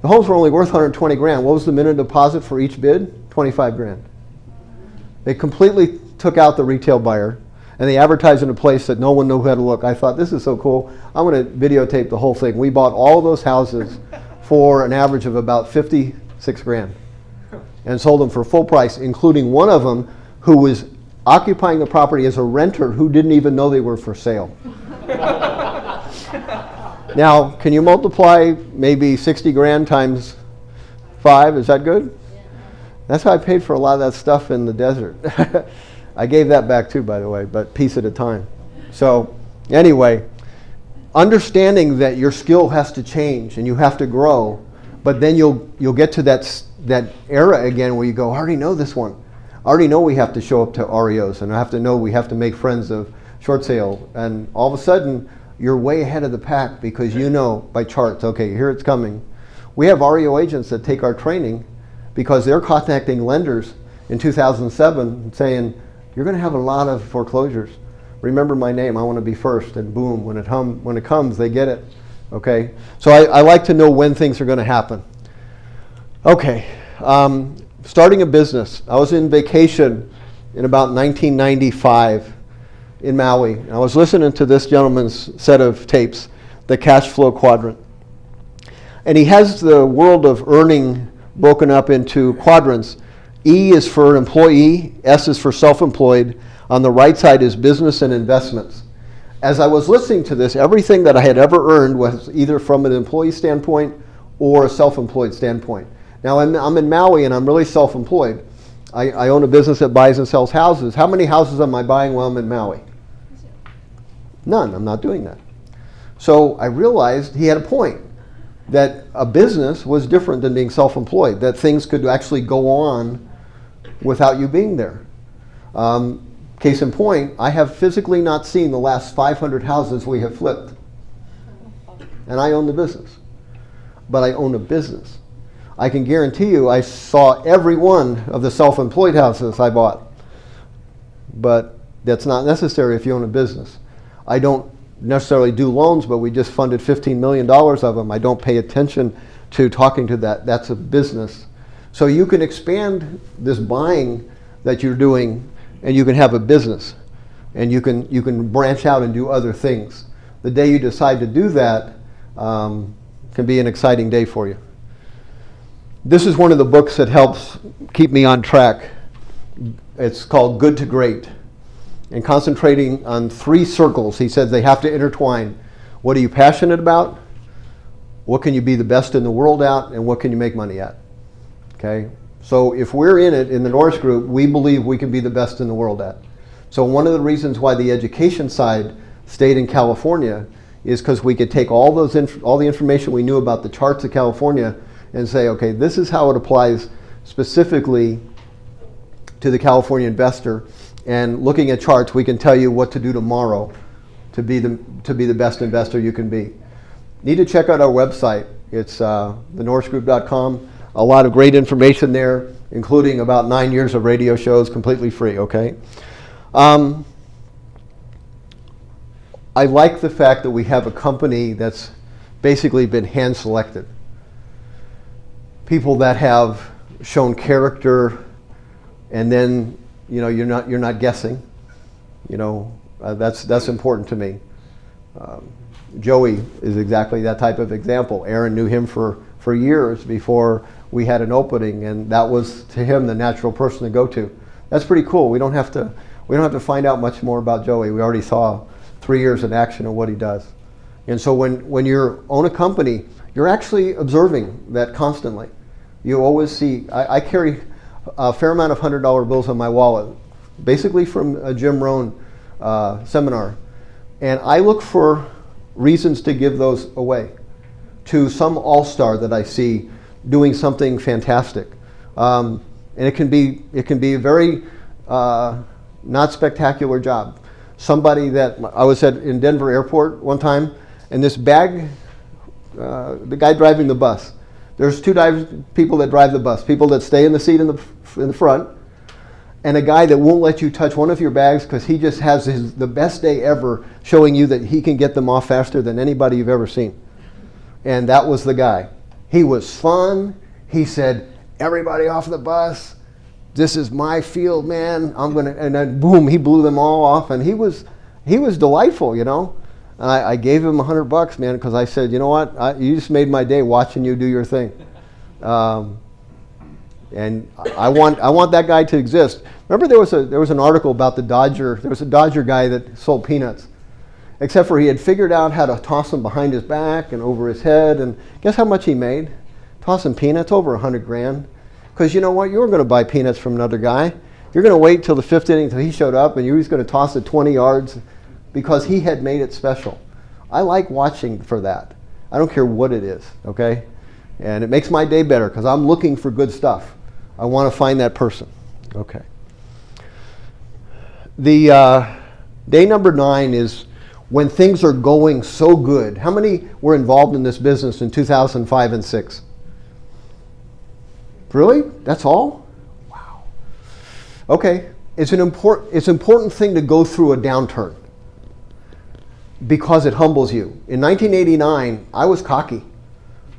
The homes were only worth 120 grand. What was the minimum deposit for each bid? 25 grand. They completely took out the retail buyer, and they advertised in a place that no one knew how to look. I thought, this is so cool. I'm going to videotape the whole thing. We bought all those houses for an average of about 56 grand and sold them for full price, including one of them who was occupying the property as a renter who didn't even know they were for sale. Now, can you multiply maybe 60 grand times 5? Is that good? That's how I paid for a lot of that stuff in the desert. I gave that back too, by the way, but piece at a time. So anyway, understanding that your skill has to change and you have to grow, but then you'll get to that era again where you go, I already know this one. I already know we have to show up to REOs, and I have to know we have to make friends of short sale, and all of a sudden you're way ahead of the pack because you know by charts, okay, here it's coming. We have REO agents that take our training because they're contacting lenders in 2007 saying, you're going to have a lot of foreclosures. remember my name. I want to be first. And boom, when it comes, they get it. Okay? So I like to know when things are going to happen. Okay. Starting a business. I was in vacation in about 1995 in Maui. And I was listening to this gentleman's set of tapes, the cash flow quadrant. And he has the world of earning broken up into quadrants. E is for employee, S is for self-employed. On the right side is business and investments. As I was listening to this, everything that I had ever earned was either from an employee standpoint or a self-employed standpoint. Now I'm in Maui and I'm really self-employed. I own a business that buys and sells houses. How many houses am I buying while I'm in Maui? None. I'm not doing that. So I realized he had a point, that a business was different than being self-employed, that things could actually go on without you being there. Case in point, I have physically not seen the last 500 houses we have flipped. And I own the business. But I own a business. I can guarantee you I saw every one of the self-employed houses I bought. But that's not necessary if you own a business. I don't necessarily do loans, but we just funded $15 million of them. I don't pay attention to talking to that. That's a business. So you can expand this buying that you're doing, and you can have a business, and you can branch out and do other things. The day you decide to do that can be an exciting day for you. This is one of the books that helps keep me on track. It's called Good to Great. And concentrating on 3 circles, he says they have to intertwine. What are you passionate about? What can you be the best in the world at? And what can you make money at? Okay? So if we're in it, in the Norris Group, we believe we can be the best in the world at. So one of the reasons why the education side stayed in California is because we could take all the information we knew about the charts of California and say, okay, this is how it applies specifically to the California investor. And looking at charts, we can tell you what to do tomorrow to be the best investor you can be. Need to check out our website. It's thenorrisgroup.com. A lot of great information there, including about 9 years of radio shows, completely free, okay? I like the fact that we have a company that's basically been hand-selected. People that have shown character, and then you're not guessing. That's important to me. Joey is exactly that type of example. Aaron knew him for years before we had an opening, and that was to him the natural person to go to. That's pretty cool. We don't have to find out much more about Joey. We already saw 3 years in action of what he does. And so when you own a company, you're actually observing that constantly. You always see. I carry a fair amount of $100 bills in my wallet, basically from a Jim Rohn seminar. And I look for reasons to give those away to some all-star that I see doing something fantastic. And it can be a very not spectacular job. Somebody that I was in Denver airport one time, and this bag, the guy driving the bus, there's 2 people that drive the bus, people that stay in the seat in the front, and a guy that won't let you touch one of your bags because he just has the best day ever showing you that he can get them off faster than anybody you've ever seen. And that was the guy. He was fun. He said, everybody off the bus. This is my field, man. And then boom, he blew them all off, and he was delightful, And I gave him $100, man, because I said, you know what? You just made my day watching you do your thing. And I want that guy to exist. Remember there was an article about the Dodger. There was a Dodger guy that sold peanuts, except for he had figured out how to toss them behind his back and over his head. And guess how much he made? Tossing peanuts, over $100,000. Because you know what? You were going to buy peanuts from another guy. You're going to wait till the 5th inning till he showed up, and you was going to toss it 20 yards because he had made it special. I like watching for that. I don't care what it is, okay? And it makes my day better because I'm looking for good stuff. I want to find that person. Okay. The day number 9 is when things are going so good. How many were involved in this business in 2005 and 6? Really? That's all? Wow. Okay. It's an important thing to go through a downturn. because it humbles you. In 1989, I was cocky.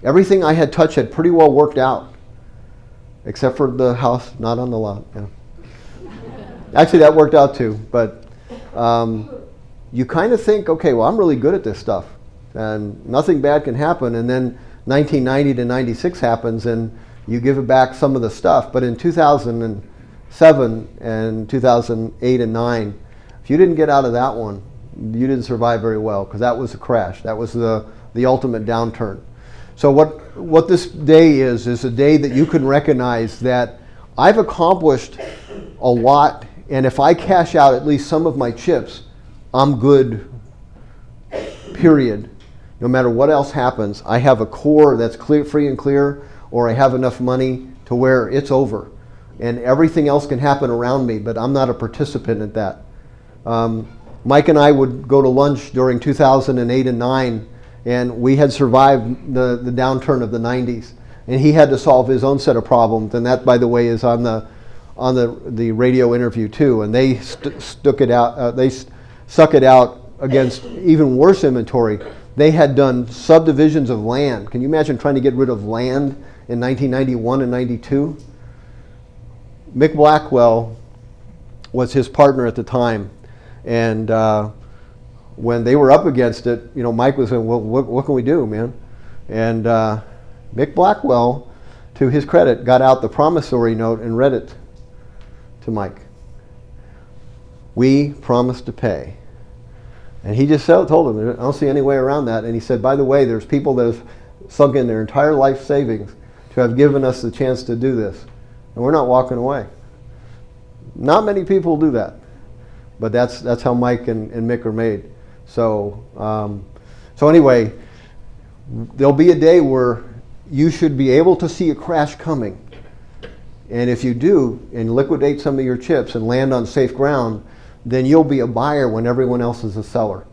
Everything I had touched had pretty well worked out, except for the house not on the lot. Yeah. Actually, that worked out too, but you kind of think, okay, well, I'm really good at this stuff, and nothing bad can happen, and then 1990 to 96 happens, and you give it back some of the stuff. But in 2007 and 2008 and 9, if you didn't get out of that one, you didn't survive very well, because that was a crash. That was the ultimate downturn. So what this day is a day that you can recognize that I've accomplished a lot, and if I cash out at least some of my chips, I'm good, period. No matter what else happens, I have a core that's clear, free and clear, or I have enough money to where it's over. And everything else can happen around me, but I'm not a participant in that. Mike and I would go to lunch during 2008 and 9, and we had survived the downturn of the 90s. And he had to solve his own set of problems, and that, by the way, is on the radio interview too. And they stuck it out against even worse inventory. They had done subdivisions of land. Can you imagine trying to get rid of land in 1991 and 92? Mick Blackwell was his partner at the time, and when they were up against it, Mike was saying, well, what can we do, man? And Mick Blackwell, to his credit, got out the promissory note and read it to Mike. We promised to pay. And he just told him, I don't see any way around that. And he said, by the way, there's people that have sunk in their entire life savings to have given us the chance to do this. And we're not walking away. Not many people do that. But that's how Mike and Mick are made. So anyway, there'll be a day where you should be able to see a crash coming. And if you do, and liquidate some of your chips and land on safe ground, then you'll be a buyer when everyone else is a seller.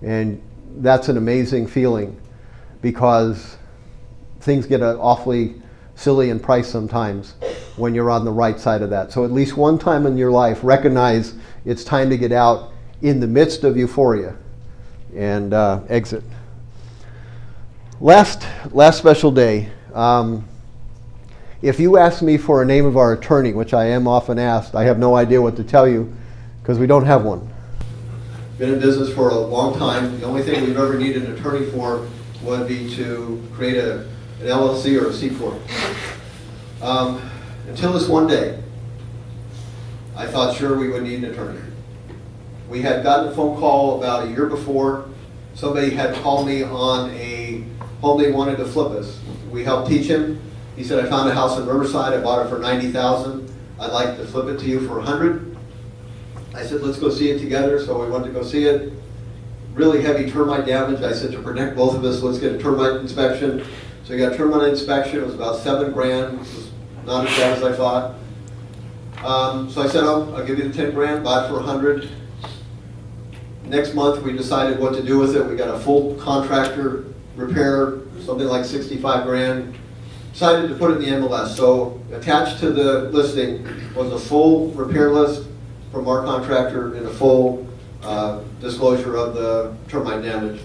And that's an amazing feeling, because things get awfully silly in price sometimes when you're on the right side of that. So at least one time in your life, recognize it's time to get out in the midst of euphoria and exit. Last special day. If you ask me for a name of our attorney, which I am often asked, I have no idea what to tell you, because we don't have one. Been in business for a long time. The only thing we've ever needed an attorney for would be to create an LLC or a C Corp. Until this one day, I thought sure we would need an attorney. We had gotten a phone call about a year before. Somebody had called me on a home they wanted to flip us. We helped teach him. He said, I found a house in Riverside. I bought it for $90,000. I'd like to flip it to you for $100,000. I said, let's go see it together. So we went to go see it. Really heavy termite damage. I said, to protect both of us, let's get a termite inspection. So we got a termite inspection. It was about $7,000. It was not as bad as I thought. So I said, I'll give you the $10,000. Bought it for $100,000. Next month, we decided what to do with it. We got a full contractor repair, something like $65,000. Decided to put it in the MLS. So attached to the listing was a full repair list from our contractor and a full disclosure of the termite damage.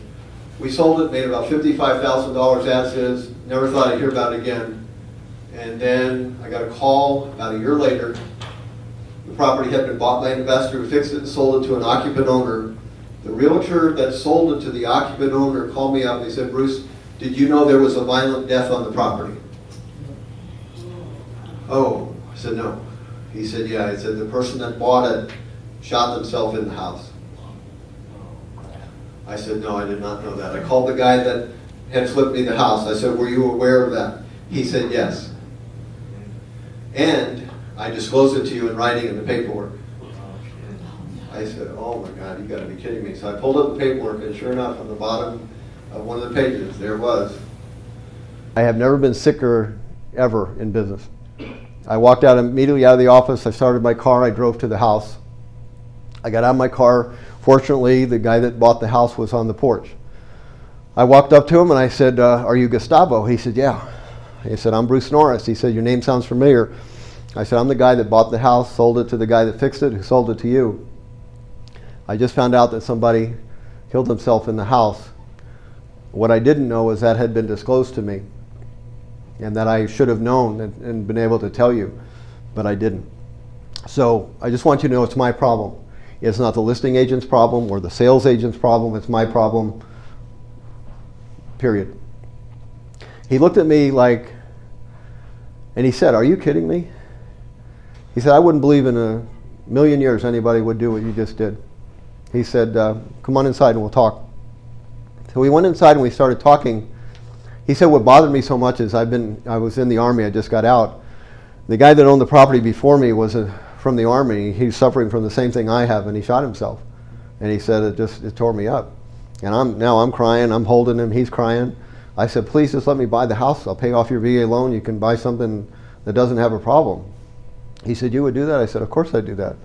We sold it, made about $55,000 as is. Never thought I'd hear about it again. And then I got a call about a year later. The property had been bought by an investor who fixed it and sold it to an occupant owner. The realtor that sold it to the occupant owner called me up and he said, Bruce, did you know there was a violent death on the property? Oh, I said, no. He said, yeah. He said, the person that bought it shot themselves in the house. I said, no, I did not know that. I called the guy that had flipped me the house. I said, were you aware of that? He said, yes. And I disclosed it to you in writing in the paperwork. I said, oh my God, you gotta be kidding me. So I pulled up the paperwork, and sure enough, on the bottom of one of the pages, there it was. I have never been sicker ever in business. I walked out immediately out of the office. I started my car. I drove to the house. I got out of my car. Fortunately, the guy that bought the house was on the porch. I walked up to him and I said, are you Gustavo? He said, yeah. He said, I'm Bruce Norris. He said, your name sounds familiar. I said, I'm the guy that bought the house, sold it to the guy that fixed it, who sold it to you. I just found out that somebody killed himself in the house. What I didn't know is that had been disclosed to me, and that I should have known and been able to tell you, but I didn't. So I just want you to know it's my problem. It's not the listing agent's problem or the sales agent's problem. It's my problem, period. He looked at me like, and he said, "Are you kidding me?" He said, "I wouldn't believe in a million years anybody would do what you just did." He said, "Come on inside and we'll talk." So we went inside and we started talking. He said, "What bothered me so much is I was in the Army, I just got out. The guy that owned the property before me was from the Army. He's suffering from the same thing I have, and he shot himself." And he said, it tore me up. And I'm crying, I'm holding him, he's crying. I said, "Please just let me buy the house. I'll pay off your VA loan. You can buy something that doesn't have a problem." He said, "You would do that?" I said, "Of course I'd do that."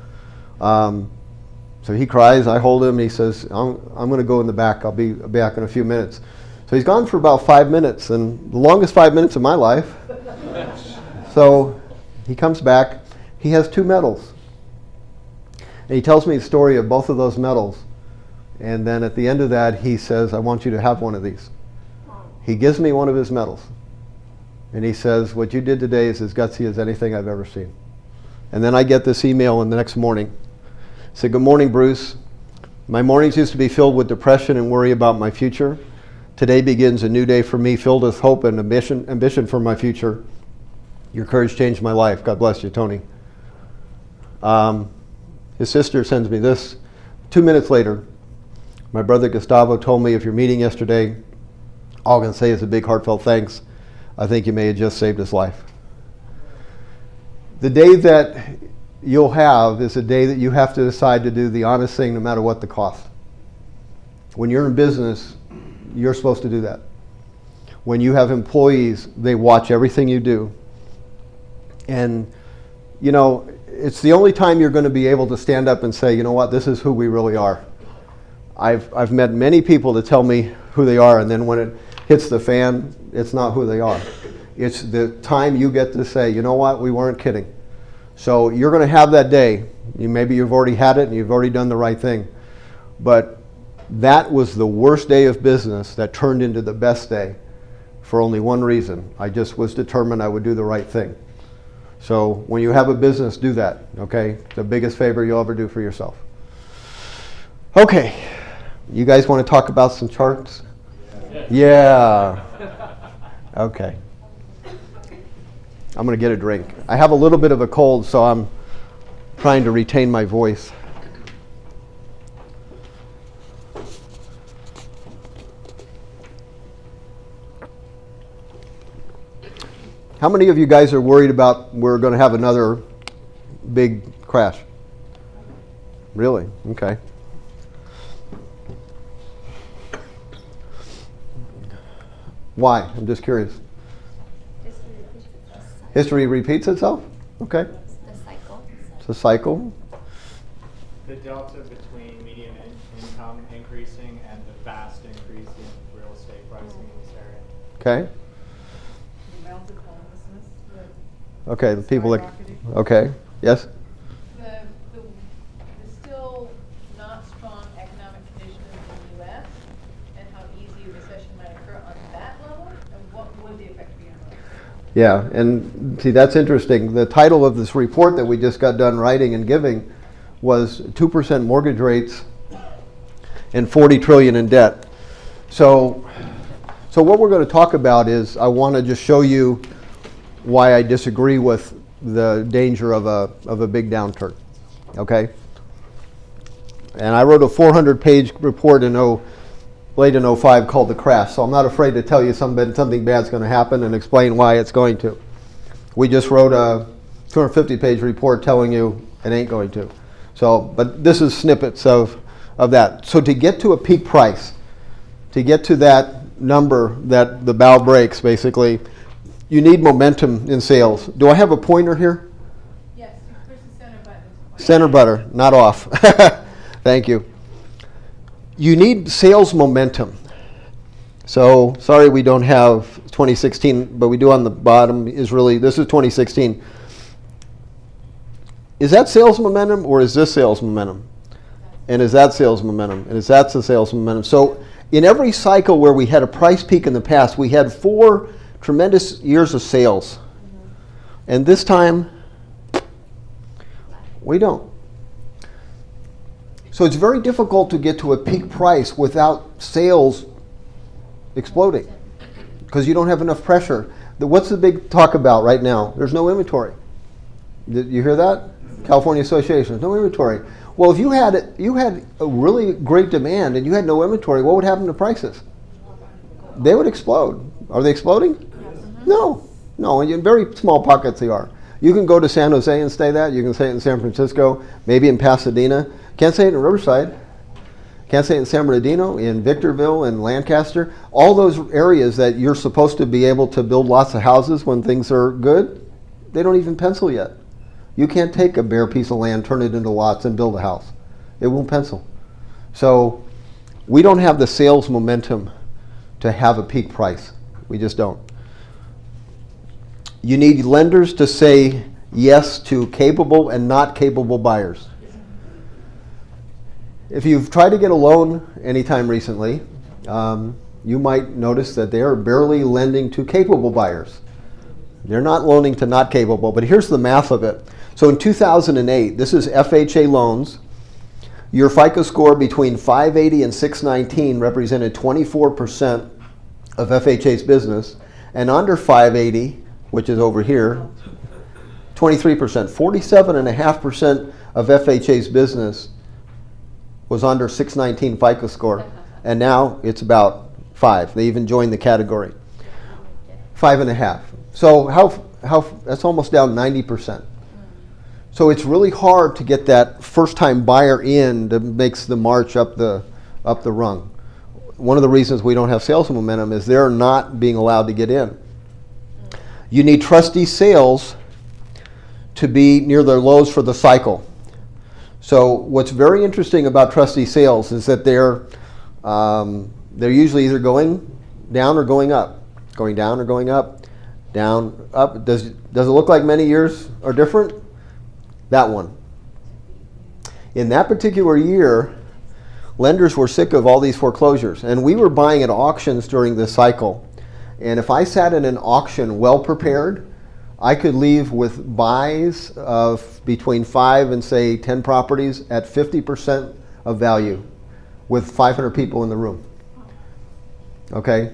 So he cries, I hold him, he says, I'm going to go in the back, I'll be back in a few minutes. So he's gone for about 5 minutes, and the longest 5 minutes of my life. So he comes back, he has 2 medals. And he tells me the story of both of those medals. And then at the end of that, he says, "I want you to have one of these." He gives me one of his medals. And he says, "What you did today is as gutsy as anything I've ever seen." And then I get this email in the next morning. It said, "Good morning, Bruce. My mornings used to be filled with depression and worry about my future. Today begins a new day for me, filled with hope and ambition for my future. Your courage changed my life. God bless you, Tony." His sister sends me this. 2 minutes later, "My brother Gustavo told me if you're meeting yesterday, all I'm going to say is a big heartfelt thanks. I think you may have just saved his life." The day that you'll have is a day that you have to decide to do the honest thing no matter what the cost. When you're in business, you're supposed to do that. When you have employees, they watch everything you do. And, you know, it's the only time you're going to be able to stand up and say, "You know what, this is who we really are." I've met many people that tell me who they are, and then when it hits the fan, it's not who they are. It's the time you get to say, "You know what, we weren't kidding." So you're going to have that day. Maybe you've already had it and you've already done the right thing. But that was the worst day of business that turned into the best day for only one reason. I just was determined I would do the right thing. So when you have a business, do that, okay? The biggest favor you'll ever do for yourself. Okay, you guys want to talk about some charts? Yeah. Okay. I'm going to get a drink. I have a little bit of a cold, so I'm trying to retain my voice. How many of you guys are worried about we're going to have another big crash? Really? Okay. Why? I'm just curious. History repeats itself? Okay. The cycle. It's a cycle. The delta between median income increasing and the vast increase in real estate pricing in this area. Okay. Okay, the people that, okay, yes? The still not strong economic conditions in the U.S. and how easy a recession might occur on that level, and what would the effect be on those? Yeah, and see, that's interesting. The title of this report that we just got done writing and giving was 2% mortgage rates and $40 trillion in debt. So what we're going to talk about is, I want to just show you why I disagree with the danger of a big downturn, okay? And I wrote a 400-page report in late in 05 called The Crash, so I'm not afraid to tell you something bad's going to happen and explain why it's going to. We just wrote a 250-page report telling you it ain't going to. So, but this is snippets of that. So to get to a peak price, to get to that number that the bow breaks, basically, you need momentum in sales. Do I have a pointer here? Yes, you push the center button. Center button, not off. Thank you. You need sales momentum. So, sorry we don't have 2016, but we do on the bottom this is 2016. Is that sales momentum or is this sales momentum? And is that sales momentum? And is that the sales momentum? So in every cycle where we had a price peak in the past, we had 4 tremendous years of sales. And this time, we don't. So it's very difficult to get to a peak price without sales exploding, because you don't have enough pressure. What's the big talk about right now? There's no inventory. Did you hear that? California Association, there's no inventory. Well, if you had a really great demand and you had no inventory, what would happen to prices? They would explode. Are they exploding? No. No, in very small pockets they are. You can go to San Jose and stay that. You can stay in San Francisco, maybe in Pasadena. Can't stay in Riverside. Can't stay in San Bernardino, in Victorville, in Lancaster. All those areas that you're supposed to be able to build lots of houses when things are good, they don't even pencil yet. You can't take a bare piece of land, turn it into lots, and build a house. It won't pencil. So we don't have the sales momentum to have a peak price. We just don't. You need lenders to say yes to capable and not capable buyers. If you've tried to get a loan anytime recently, you might notice that they are barely lending to capable buyers. They're not loaning to not capable, but here's the math of it. So in 2008, this is FHA loans. Your FICO score between 580 and 619 represented 24% of FHA's business, and under 580, which is over here, 23%. 47.5% of FHA's business was under 619 FICO score, and now it's about 5. They even joined the category. 5.5. So how that's almost down 90%. So it's really hard to get that first-time buyer in that makes the march up the rung. One of the reasons we don't have sales momentum is they're not being allowed to get in. You need trustee sales to be near their lows for the cycle. So what's very interesting about trustee sales is that they're usually either going down or going up, going down or going up, down, up. Does it look like many years are different? That one. In that particular year, lenders were sick of all these foreclosures, and we were buying at auctions during this cycle. And if I sat in an auction well prepared, I could leave with buys of between 5 and say 10 properties at 50% of value with 500 people in the room. Okay?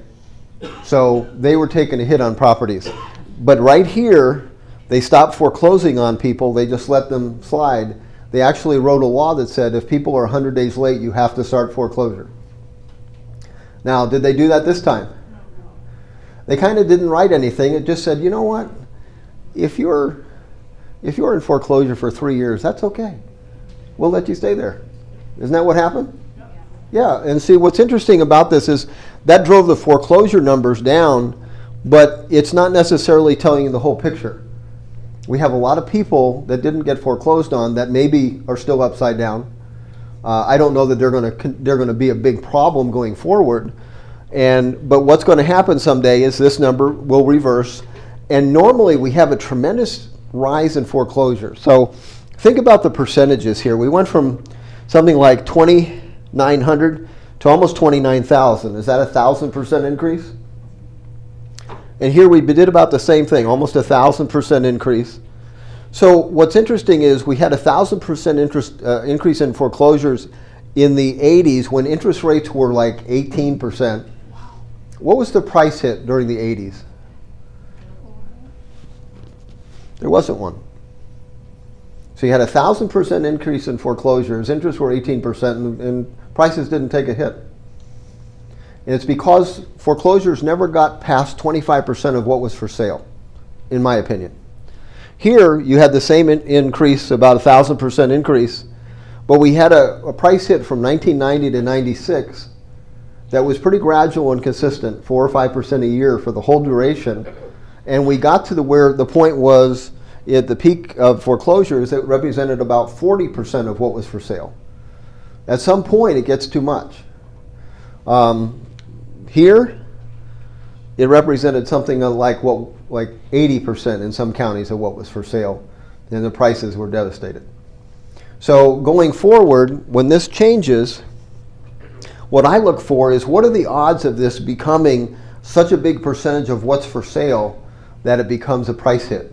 So they were taking a hit on properties. But right here, they stopped foreclosing on people. They just let them slide. They actually wrote a law that said if people are 100 days late, you have to start foreclosure. Now, did they do that this time? They kind of didn't write anything. It just said, you know what? If you're in foreclosure for 3 years, that's okay. We'll let you stay there. Isn't that what happened? Yeah, and see, what's interesting about this is that drove the foreclosure numbers down, but it's not necessarily telling you the whole picture. We have a lot of people that didn't get foreclosed on that maybe are still upside down. I don't know that they're going to be a big problem going forward. But what's going to happen someday is this number will reverse. And normally we have a tremendous rise in foreclosure. So think about the percentages here. We went from something like 2,900 to almost 29,000. Is that 1,000% increase? And here we did about the same thing, almost 1,000% increase. So what's interesting is we had 1,000% increase in foreclosures in the 80s when interest rates were like 18%. What was the price hit during the 80s? There wasn't one. So you had 1,000% increase in foreclosures, interests were 18%, and prices didn't take a hit. And it's because foreclosures never got past 25% of what was for sale, in my opinion. Here, you had the same increase, about 1,000% increase, but we had a price hit from 1990 to 96 that was pretty gradual and consistent, 4 or 5% a year for the whole duration. And we got to where the point was at the peak of foreclosures that represented about 40% of what was for sale. At some point, it gets too much. Here, it represented something like 80% in some counties of what was for sale, and the prices were devastated. So going forward, when this changes, what I look for is what are the odds of this becoming such a big percentage of what's for sale that it becomes a price hit.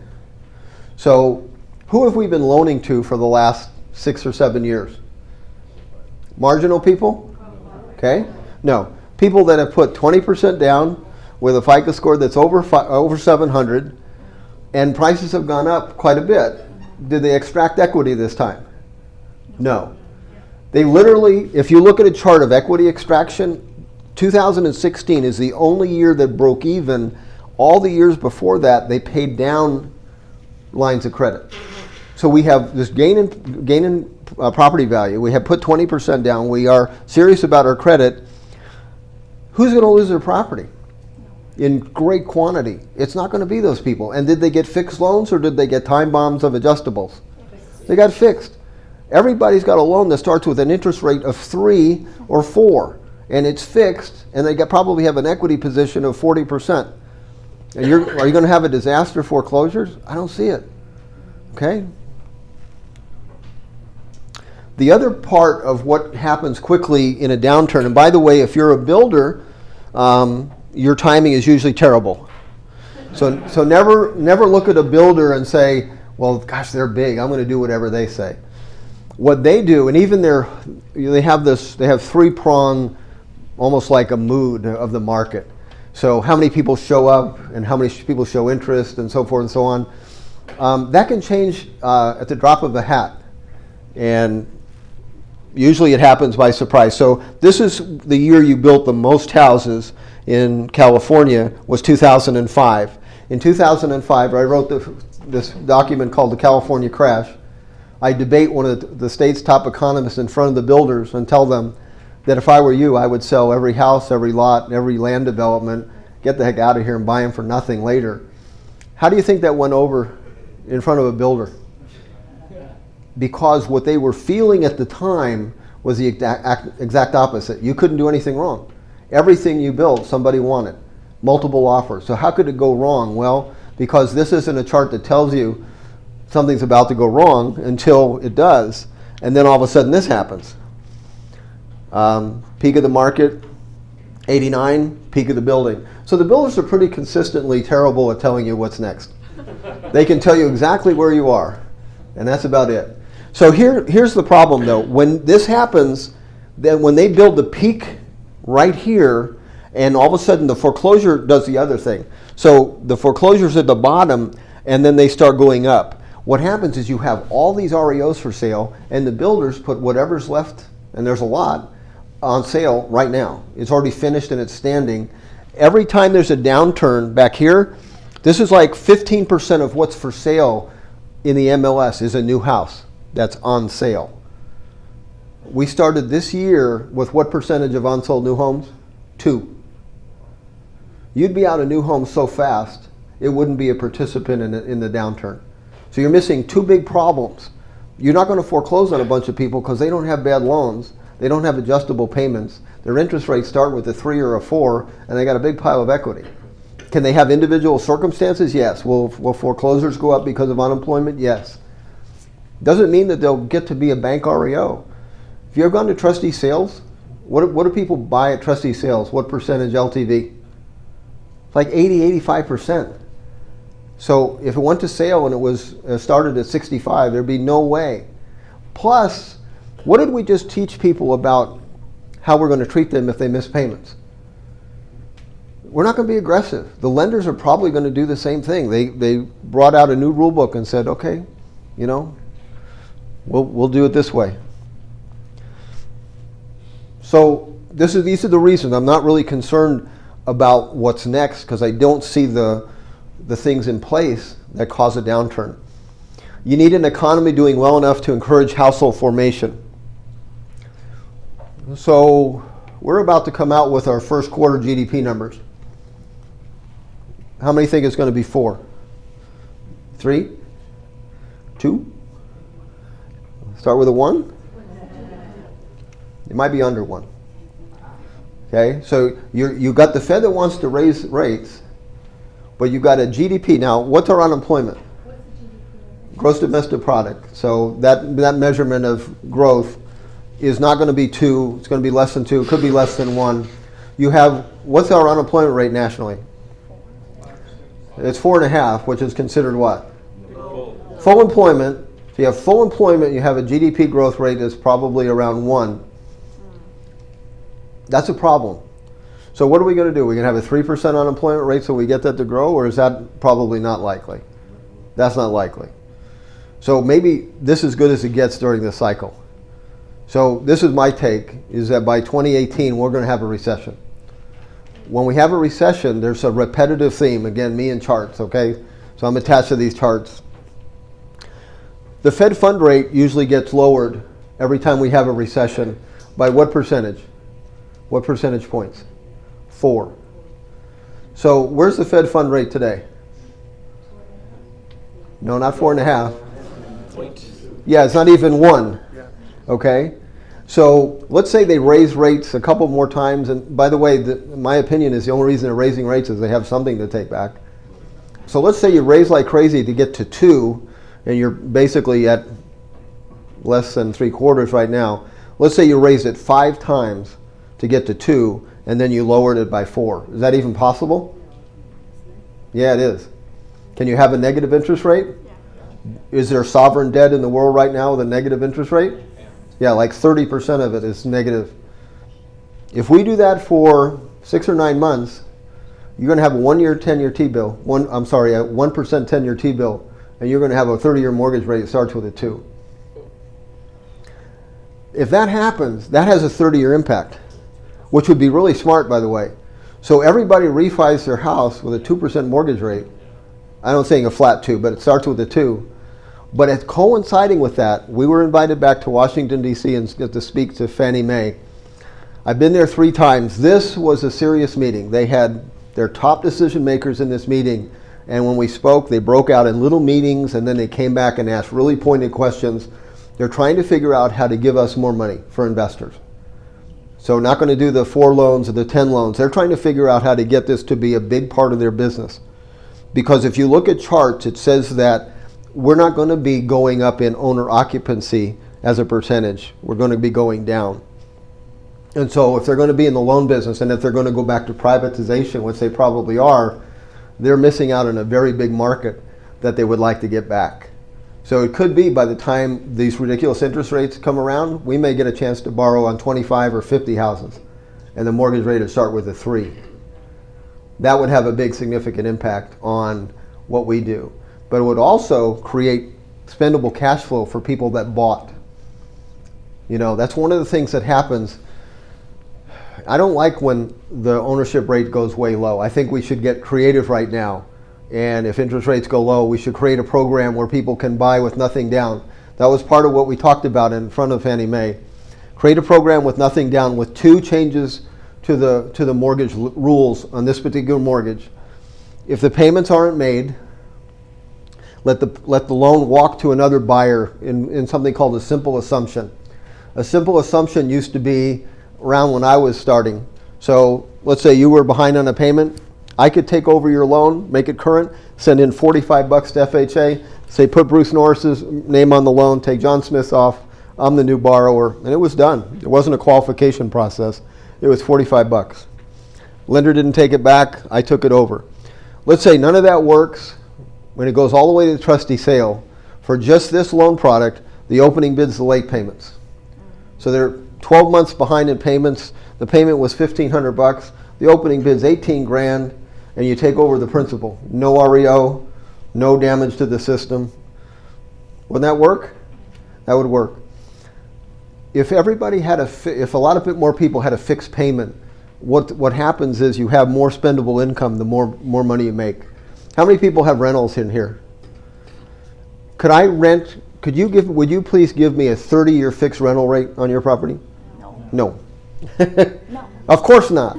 So who have we been loaning to for the last 6 or 7 years? Marginal people? Okay? No. People that have put 20% down with a FICO score that's over 700, and prices have gone up quite a bit. Did they extract equity this time? No. They literally, if you look at a chart of equity extraction, 2016 is the only year that broke even. All the years before that, they paid down lines of credit. So we have this gain in property value. We have put 20% down. We are serious about our credit. Who's going to lose their property in great quantity? It's not going to be those people. And did they get fixed loans or did they get time bombs of adjustables? They got fixed. Everybody's got a loan that starts with an interest rate of 3 or 4, and it's fixed, and they probably have an equity position of 40%. And are you going to have a disaster foreclosures? I don't see it. Okay? The other part of what happens quickly in a downturn, and by the way, if you're a builder, your timing is usually terrible. So never look at a builder and say, well, gosh, they're big. I'm going to do whatever they say. What they do, and even they have 3-prong, almost like a mood of the market. So how many people show up and how many people show interest and so forth and so on. That can change at the drop of a hat. And usually it happens by surprise. So this is the year you built the most houses in California, was 2005. In 2005, I wrote this document called The California Crash. I debate one of the state's top economists in front of the builders and tell them that if I were you, I would sell every house, every lot, every land development, get the heck out of here and buy them for nothing later. How do you think that went over in front of a builder? Because what they were feeling at the time was the exact opposite. You couldn't do anything wrong. Everything you built, somebody wanted. Multiple offers. So how could it go wrong? Well, because this isn't a chart that tells you something's about to go wrong until it does, and then all of a sudden this happens. Peak of the market, 89, peak of the building. So the builders are pretty consistently terrible at telling you what's next. They can tell you exactly where you are, and that's about it. So here's the problem though. When this happens, then when they build the peak right here, and all of a sudden the foreclosure does the other thing. So the foreclosure's at the bottom, and then they start going up. What happens is you have all these REOs for sale, and the builders put whatever's left, and there's a lot, on sale right now. It's already finished and it's standing. Every time there's a downturn back here, this is like 15% of what's for sale in the MLS is a new house that's on sale. We started this year with what percentage of unsold new homes? 2. You'd be out of new homes so fast, it wouldn't be a participant in the downturn. So you're missing 2 big problems. You're not going to foreclose on a bunch of people because they don't have bad loans. They don't have adjustable payments. Their interest rates start with a 3 or a 4, and they got a big pile of equity. Can they have individual circumstances? Yes. Will foreclosures go up because of unemployment? Yes. Doesn't mean that they'll get to be a bank REO. If you ever gone to trustee sales, what do people buy at trustee sales? What percentage LTV? It's like 80, 85%. So if it went to sale and it was started at 65, there'd be no way. Plus, what did we just teach people about how we're going to treat them if they miss payments? We're not going to be aggressive. The lenders are probably going to do the same thing. They brought out a new rule book and said, okay, we'll do it this way. So these are the reasons. I'm not really concerned about what's next because I don't see the things in place that cause a downturn. You need an economy doing well enough to encourage household formation. So we're about to come out with our first quarter GDP numbers. How many think it's going to be 4? 3? 2? Start with a 1? It might be under 1. Okay, so you got the Fed that wants to raise rates, but you got a GDP. Now, what's our unemployment? Gross domestic product. So that measurement of growth is not going to be 2. It's going to be less than 2. It could be less than 1. You have, what's our unemployment rate nationally? It's 4.5, which is considered what? Full employment. So you have full employment, you have a GDP growth rate that's probably around 1. That's a problem. So what are we going to do? We're going to have a 3% unemployment rate so we get that to grow, or is that probably not likely? That's not likely. So maybe this is good as it gets during the cycle. So this is my take, is that by 2018 we're going to have a recession. When we have a recession, there's a repetitive theme. Again, me and charts, okay? So I'm attached to these charts. The Fed fund rate usually gets lowered every time we have a recession. By what percentage? What percentage points? 4. So where's the Fed fund rate today? No, not 4.5. Yeah, it's not even 1. Okay? So let's say they raise rates a couple more times. And by the way, my opinion is the only reason they're raising rates is they have something to take back. So let's say you raise like crazy to get to 2, and you're basically at less than 3/4 right now. Let's say you raised it 5 times to get to 2, and then you lowered it by 4. Is that even possible? Yeah, it is. Can you have a negative interest rate? Is there sovereign debt in the world right now with a negative interest rate? Yeah, like 30% of it is negative. If we do that for 6 or 9 months, you're going to have a 1-year 10-year T-bill. A 1% 10-year T-bill, and you're going to have a 30-year mortgage rate that starts with a 2. If that happens, that has a 30-year impact, which would be really smart, by the way. So everybody refis their house with a 2% mortgage rate. I'm not saying a flat 2, but it starts with a 2. But it's coinciding with that, we were invited back to Washington, D.C. and get to speak to Fannie Mae. I've been there 3 times. This was a serious meeting. They had their top decision makers in this meeting, and when we spoke, they broke out in little meetings, and then they came back and asked really pointed questions. They're trying to figure out how to give us more money for investors. So not going to do the 4 loans or the 10 loans. They're trying to figure out how to get this to be a big part of their business. Because if you look at charts, it says that we're not going to be going up in owner occupancy as a percentage. We're going to be going down. And so if they're going to be in the loan business, and if they're going to go back to privatization, which they probably are, they're missing out on a very big market that they would like to get back. So it could be by the time these ridiculous interest rates come around, we may get a chance to borrow on 25 or 50 houses, and the mortgage rate would start with a 3. That would have a big significant impact on what we do. But it would also create spendable cash flow for people that bought. You know, that's one of the things that happens. I don't like when the ownership rate goes way low. I think we should get creative right now. And if interest rates go low, we should create a program where people can buy with nothing down. That was part of what we talked about in front of Fannie Mae. Create a program with nothing down with 2 changes to the mortgage rules on this particular mortgage. If the payments aren't made, let the loan walk to another buyer in something called a simple assumption. A simple assumption used to be around when I was starting. So let's say you were behind on a payment. I could take over your loan, make it current, send in $45 to FHA, say put Bruce Norris's name on the loan, take John Smith's off, I'm the new borrower, and it was done. It wasn't a qualification process. It was $45. Lender didn't take it back, I took it over. Let's say none of that works. When it goes all the way to the trustee sale, for just this loan product, the opening bid's the late payments. So they're 12 months behind in payments. The payment was $1,500. The opening bid's $18,000, and you take over the principal. No REO, no damage to the system. Wouldn't that work? That would work. If everybody had if a lot of more people had a fixed payment, what happens is you have more spendable income the more money you make. How many people have rentals in here? Would you please give me a 30-year fixed rental rate on your property? No. No. Of course not.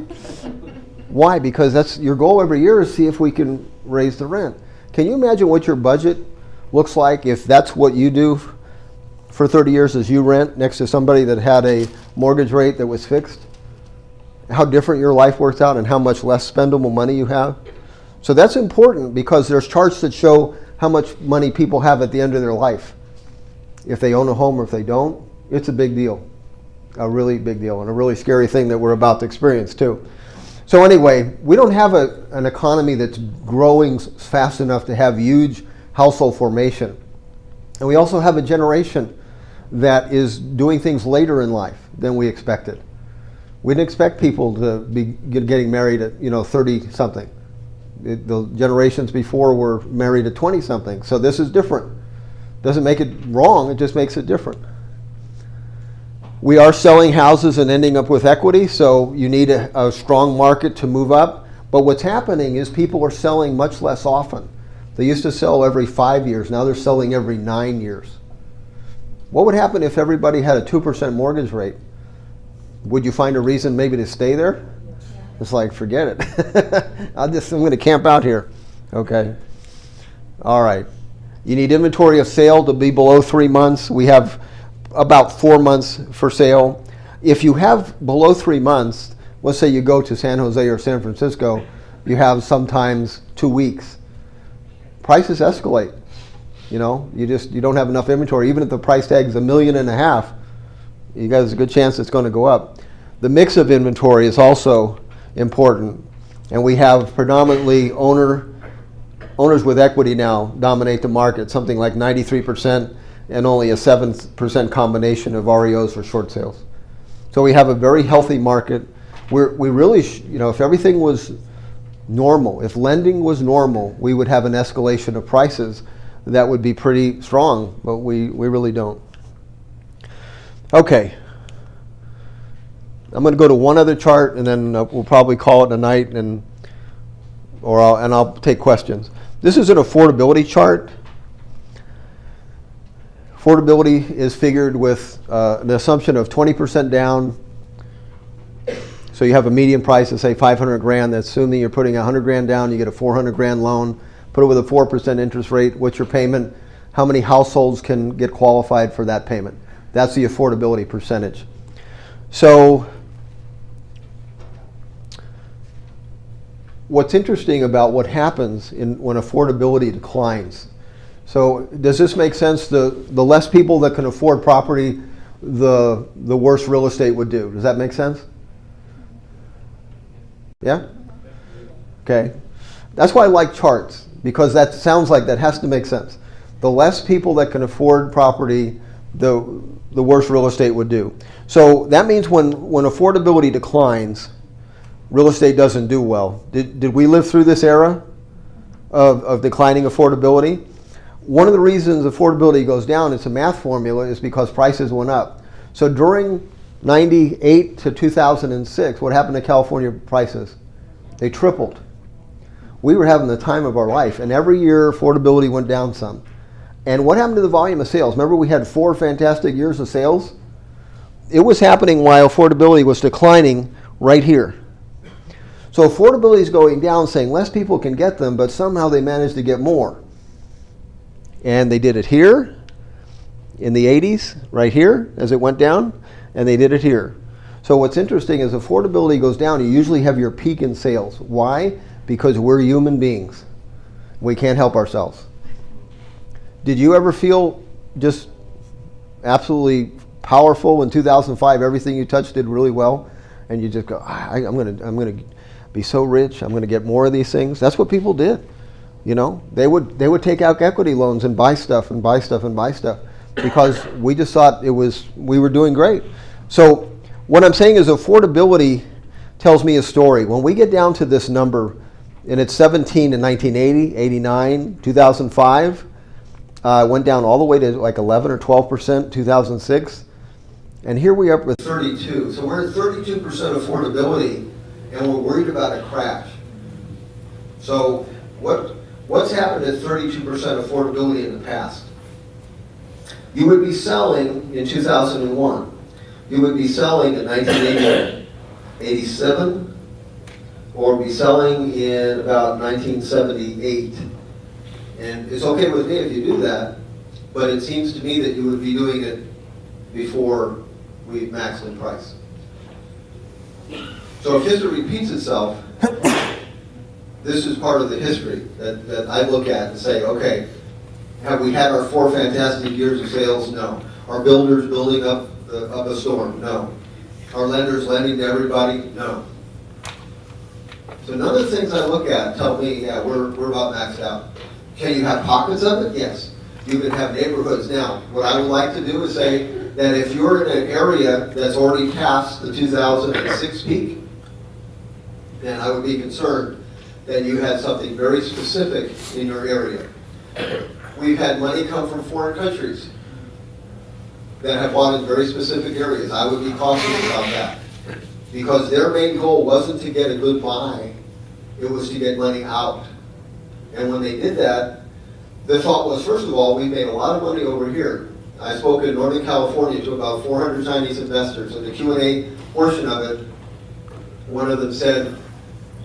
Why? Because that's your goal every year is see if we can raise the rent. Can you imagine what your budget looks like if that's what you do for 30 years as you rent next to somebody that had a mortgage rate that was fixed? How different your life works out and how much less spendable money you have? So that's important because there's charts that show how much money people have at the end of their life. If they own a home or if they don't, it's a big deal. A really big deal, and a really scary thing that we're about to experience too. So anyway, we don't have an economy that's growing fast enough to have huge household formation. And we also have a generation that is doing things later in life than we expected. We didn't expect people to be getting married at 30 something. The generations before were married at 20 something. So this is different. Doesn't make it wrong, it just makes it different. We are selling houses and ending up with equity, so you need a strong market to move up. But what's happening is people are selling much less often. They used to sell every 5 years, now they're selling every 9 years. What would happen if everybody had a 2% mortgage rate? Would you find a reason maybe to stay there? It's like, forget it. I'm going to camp out here. Okay. All right. You need inventory of sale to be below 3 months. We have about 4 months for sale. If you have below 3 months, let's say you go to San Jose or San Francisco, you have sometimes 2 weeks. Prices escalate. You don't have enough inventory. Even if the price tag is $1.5 million, you got a good chance it's going to go up. The mix of inventory is also important, and we have predominantly owners with equity now dominate the market, something like 93%, and only a 7% combination of REOs or short sales. So we have a very healthy market. We really, if everything was normal, if lending was normal, we would have an escalation of prices that would be pretty strong, but we really don't. Okay. I'm going to go to one other chart, and then we'll probably call it a night, and I'll take questions. This is an affordability chart. Affordability is figured with an assumption of 20% down. So you have a median price of say 500 grand. That's assuming you're putting 100 grand down, you get a 400 grand loan. Put it with a 4% interest rate. What's your payment? How many households can get qualified for that payment? That's the affordability percentage. So what's interesting about what happens when affordability declines. So does this make sense? The less people that can afford property, the worse real estate would do. Does that make sense? Yeah? Okay. That's why I like charts, because that sounds like that has to make sense. The less people that can afford property, the worse real estate would do. So that means when affordability declines, real estate doesn't do well. Did we live through this era of declining affordability? One of the reasons affordability goes down, it's a math formula, is because prices went up. So during 98 to 2006, what happened to California prices? They tripled. We were having the time of our life, and every year affordability went down some. And what happened to the volume of sales? Remember we had 4 fantastic years of sales? It was happening while affordability was declining right here. So affordability is going down, saying less people can get them, but somehow they managed to get more. And they did it here in the 80s, right here, as it went down, and they did it here. So what's interesting is affordability goes down, you usually have your peak in sales. Why? Because we're human beings. We can't help ourselves. Did you ever feel just absolutely powerful in 2005? Everything you touched did really well, and you just go, I'm gonna be so rich. I'm gonna get more of these things. That's what people did. They would take out equity loans and buy stuff and buy stuff and buy stuff because we just thought we were doing great. So what I'm saying is affordability tells me a story. When we get down to this number, and it's 17 in 1980, 89, 2005, went down all the way to like 11 or 12%, 2006. And here we are with 32. So we're at 32% affordability, and we're worried about a crash. So what's happened at 32% affordability in the past? You would be selling in 2001. You would be selling in 1987, or be selling in about 1978. And it's okay with me if you do that, but it seems to me that you would be doing it before we maxed in price. So if history repeats itself, this is part of the history that I look at and say, okay, Have we had our 4 fantastic years of sales? No. Are builders building up a storm? No. Are lenders lending to everybody? No. So none of the things I look at tell me, yeah, we're about maxed out. Can you have pockets of it? Yes. You can have neighborhoods. Now, what I would like to do is say that if you're in an area that's already past the 2006 peak, then I would be concerned that you had something very specific in your area. We've had money come from foreign countries that have bought in very specific areas. I would be cautious about that because their main goal wasn't to get a good buy, it was to get money out. And when they did that, the thought was, first of all, we made a lot of money over here. I spoke in Northern California to about 400 Chinese investors. In the Q&A portion of it, one of them said,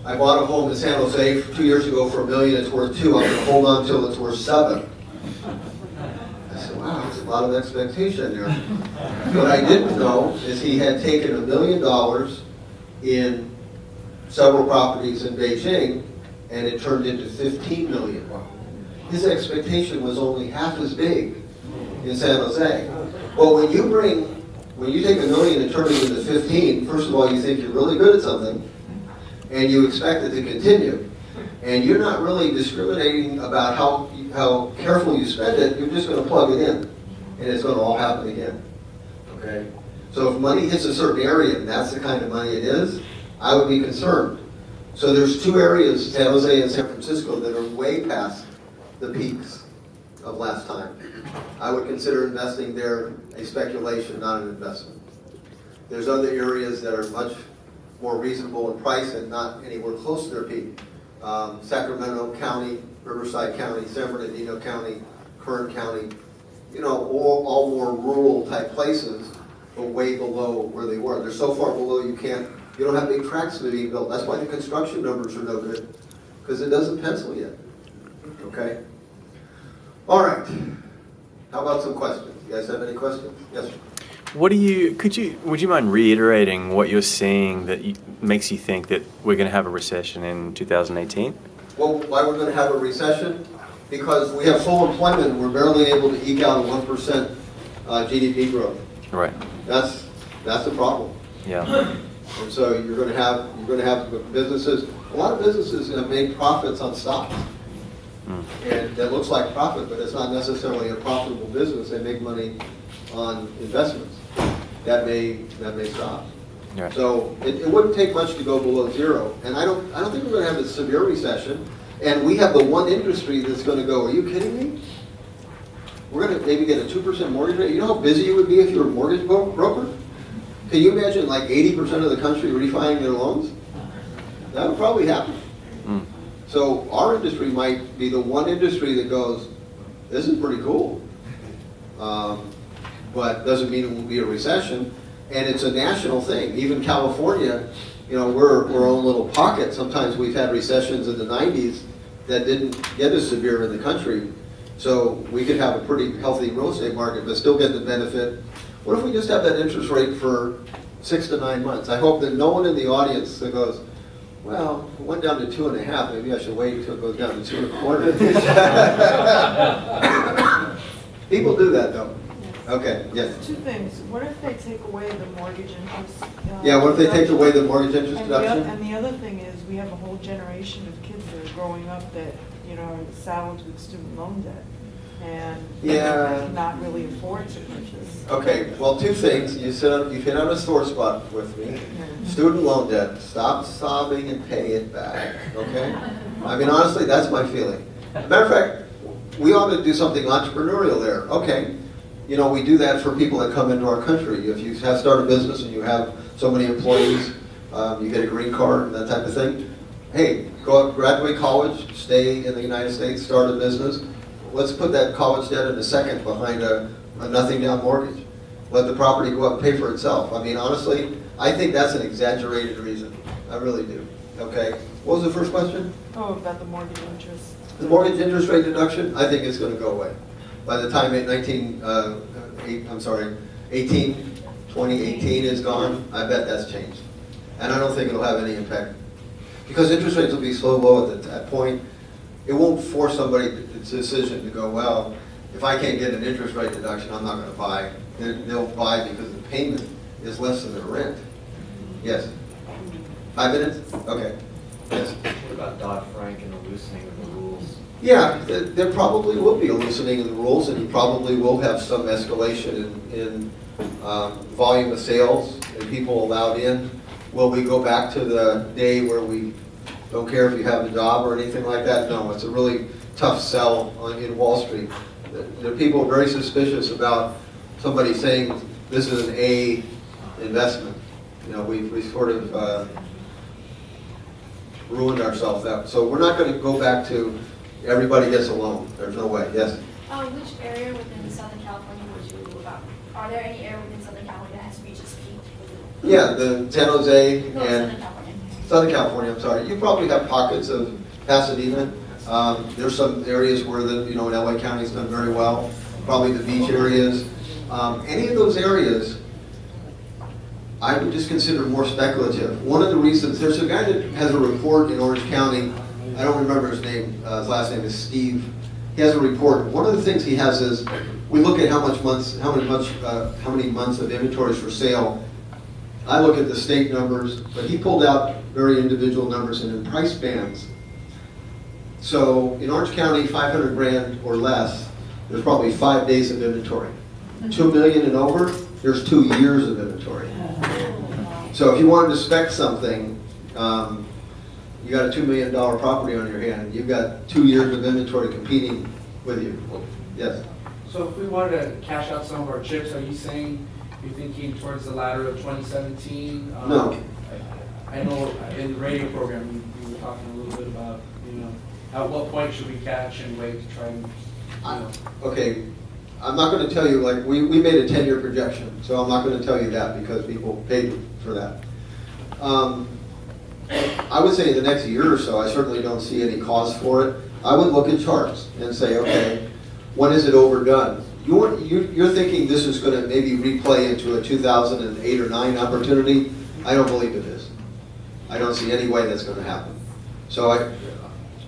I bought a home in San Jose 2 years ago for $1 million, it's worth $2 million. I'm going to hold on till it's worth $7 million. I said, wow, that's a lot of expectation there. What I didn't know is he had taken $1 million in several properties in Beijing, and it turned into $15 million. His expectation was only half as big in San Jose. Well, when you take $1 million and turn it into 15, first of all, you think you're really good at something, and you expect it to continue. And you're not really discriminating about how careful you spend it, you're just going to plug it in, and it's going to all happen again. Okay? So if money hits a certain area, and that's the kind of money it is, I would be concerned. So there's 2 areas, San Jose and San Francisco, that are way past the peaks of last time. I would consider investing there a speculation, not an investment. There's other areas that are much more reasonable in price and not anywhere close to their peak. Sacramento County, Riverside County, San Bernardino County, Kern County, all more rural type places, but way below where they were. They're so far below you don't have big tracts to be built. That's why the construction numbers are no good, because it doesn't pencil yet. Okay? All right. How about some questions? You guys have any questions? Yes, sir. Would you mind reiterating what you're seeing that makes you think that we're going to have a recession in 2018? Well, why we're going to have a recession? Because we have full employment and we're barely able to eke out a 1% GDP growth. Right. That's the problem. Yeah. And so you're going to have businesses. A lot of businesses have made profits on stocks, and that looks like profit, but it's not necessarily a profitable business. They make money on investments. That may stop. Right. So it wouldn't take much to go below 0, and I don't think we're going to have a severe recession. And we have the one industry that's going to go. Are you kidding me? We're going to maybe get a 2% mortgage rate. You know how busy you would be if you were a mortgage broker? Can you imagine like 80% of the country refining their loans? That would probably happen. So our industry might be the one industry that goes, this is pretty cool. But doesn't mean it will be a recession. And it's a national thing. Even California, we're our own little pocket. Sometimes we've had recessions in the 90s that didn't get as severe in the country. So we could have a pretty healthy real estate market, but still get the benefit. What if we just have that interest rate for 6 to 9 months? I hope that no one in the audience that goes, well, it went down to 2.5. Maybe I should wait until it goes down to 2.25. People do that though. Okay, yes. 2 things. What if they take away the mortgage interest? Yeah, what if they take away the mortgage interest deduction? And the other thing is, we have a whole generation of kids that are growing up that, are saddled with student loan debt. And not really afford to purchase. Okay, well, 2 things. You've hit on a sore spot with me. Student loan debt. Stop sobbing and pay it back. Okay? I mean, honestly, that's my feeling. Matter of fact, we ought to do something entrepreneurial there. Okay, we do that for people that come into our country. If you have started a business and you have so many employees, you get a green card, that type of thing. Hey, go out, graduate college, stay in the United States, start a business. Let's put that college debt in a second behind a nothing down mortgage. Let the property go up and pay for itself. I mean, honestly, I think that's an exaggerated reason. I really do. Okay. What was the first question? Oh, about the mortgage interest. The mortgage interest rate deduction, I think it's going to go away. By the time 2018 is gone, I bet that's changed. And I don't think it'll have any impact. Because interest rates will be so low at that point, it won't force somebody's decision to go, well, if I can't get an interest rate deduction, I'm not going to buy. They'll buy because the payment is less than their rent. Yes. 5 minutes? Okay. Yes. What about Dodd-Frank and the loosening of the rules? Yeah, there probably will be a loosening of the rules, and you probably will have some escalation in volume of sales and people allowed in. Will we go back to the day where we don't care if you have a job or anything like that? No, it's a really tough sell in Wall Street. The people are very suspicious about somebody saying this is an A investment. You know, we sort of ruined ourselves that. So we're not going to go back to everybody gets a loan. There's no way. Yes? Which area within Southern California would you about? Are there any area within Southern California that has reached its peak? Yeah, the San Jose No, and Southern California. Southern California, I'm sorry. You probably have pockets of Pasadena. There's some areas where in LA County's done very well. Probably the beach areas. Any of those areas, I would just consider more speculative. One of the reasons, there's a guy that has a report in Orange County. I don't remember his name. His last name is Steve. He has a report. One of the things he has is we look at how many months of inventories for sale. I look at the state numbers, but he pulled out very individual numbers and in price bands. So in Orange County, 500 grand or less, there's probably 5 days of inventory. 2 million and over, there's 2 years of inventory. So if you wanted to spec something, you got a $2 million property on your hand, you've got 2 years of inventory competing with you. Yes? So if we wanted to cash out some of our chips, are you saying you're thinking towards the latter of 2017? No. I know in the radio program we were talking a little bit about, at what point should we cash and wait to try and, Okay, I'm not going to tell you, like, we made a 10-year projection, so I'm not going to tell you that because people paid for that. I would say in the next year or so, I certainly don't see any cause for it. I would look at charts and say, okay, when is it overdone? You're thinking this is going to maybe replay into a 2008 or 9 opportunity. I don't believe it is. I don't see any way that's going to happen. So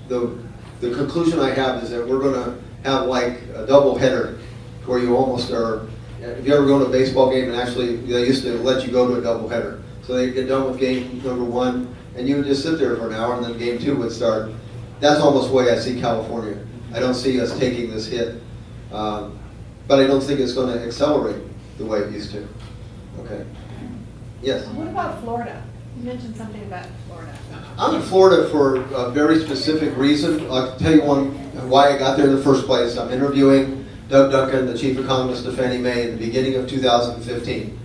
the conclusion I have is that we're going to have like a double header where you almost are, if you ever go to a baseball game and actually they used to let you go to a double header. So they get done with game number 1 and you would just sit there for an hour and then game 2 would start. That's almost the way I see California. I don't see us taking this hit. But I don't think it's going to accelerate the way it used to. Okay. Yes? What about Florida? You mentioned something about Florida. I'm in Florida for a very specific reason. I'll tell you why I got there in the first place. I'm interviewing Doug Duncan, the chief economist of Fannie Mae, in the beginning of 2015.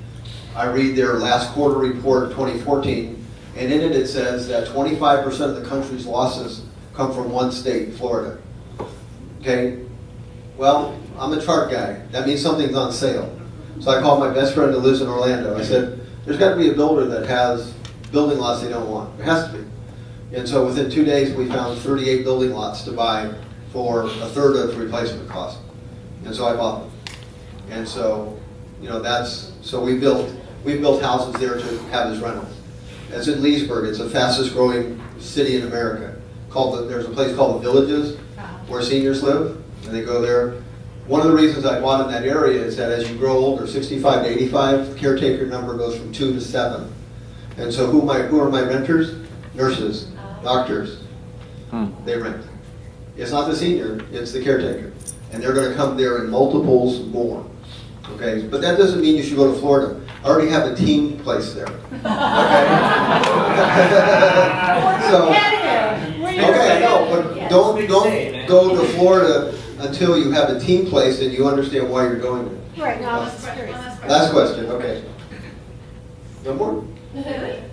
I read their last quarter report of 2014, and in it says that 25% of the country's losses come from one state, Florida. Okay? Well, I'm a chart guy. That means something's on sale. So I called my best friend who lives in Orlando. I said, there's got to be a builder that has building lots they don't want. There has to be. And so within 2 days, we found 38 building lots to buy for a third of the replacement cost. And so I bought them. And so, so we built houses there to have as rentals. It's in Leesburg. It's the fastest growing city in America. There's a place called The Villages where seniors live, and they go there. One of the reasons I bought in that area is that as you grow older, 65 to 85, the caretaker number goes from 2 to 7. And so who are my renters? Nurses, doctors. They rent. It's not the senior, it's the caretaker. And they're going to come there in multiples more. Okay, but that doesn't mean you should go to Florida. I already have a team place there. Okay? But don't go to Florida until you have a team place and you understand why you're going there. Right, no, I was curious. Last question, okay. No more? Yes.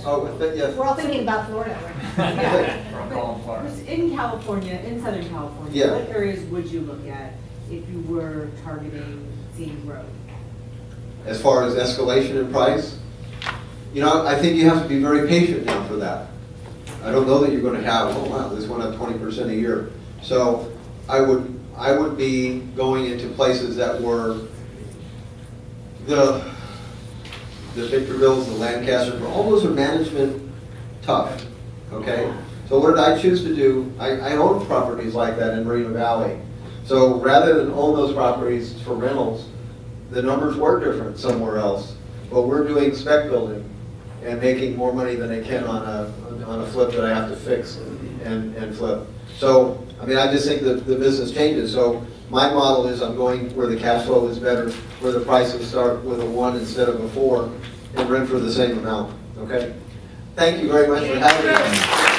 We're all thinking about Florida right now. Yeah. In California, in Southern California, Yeah. what areas would you look at if you were targeting scenic road? As far as escalation in price, I think you have to be very patient now for that. I don't know that you're going to have, oh wow, this went up 20% a year. So I would be going into places that were the Victorvilles, the Lancasters, all those are management tough. Okay? So what did I choose to do? I own properties like that in Marina Valley. So rather than own those properties for rentals, the numbers were different somewhere else. But we're doing spec building and making more money than they can on a flip that I have to fix and flip. So, I mean, I just think that the business changes. So my model is I'm going where the cash flow is better, where the prices start with a 1 instead of a 4, and rent for the same amount, okay? Thank you very much for having me.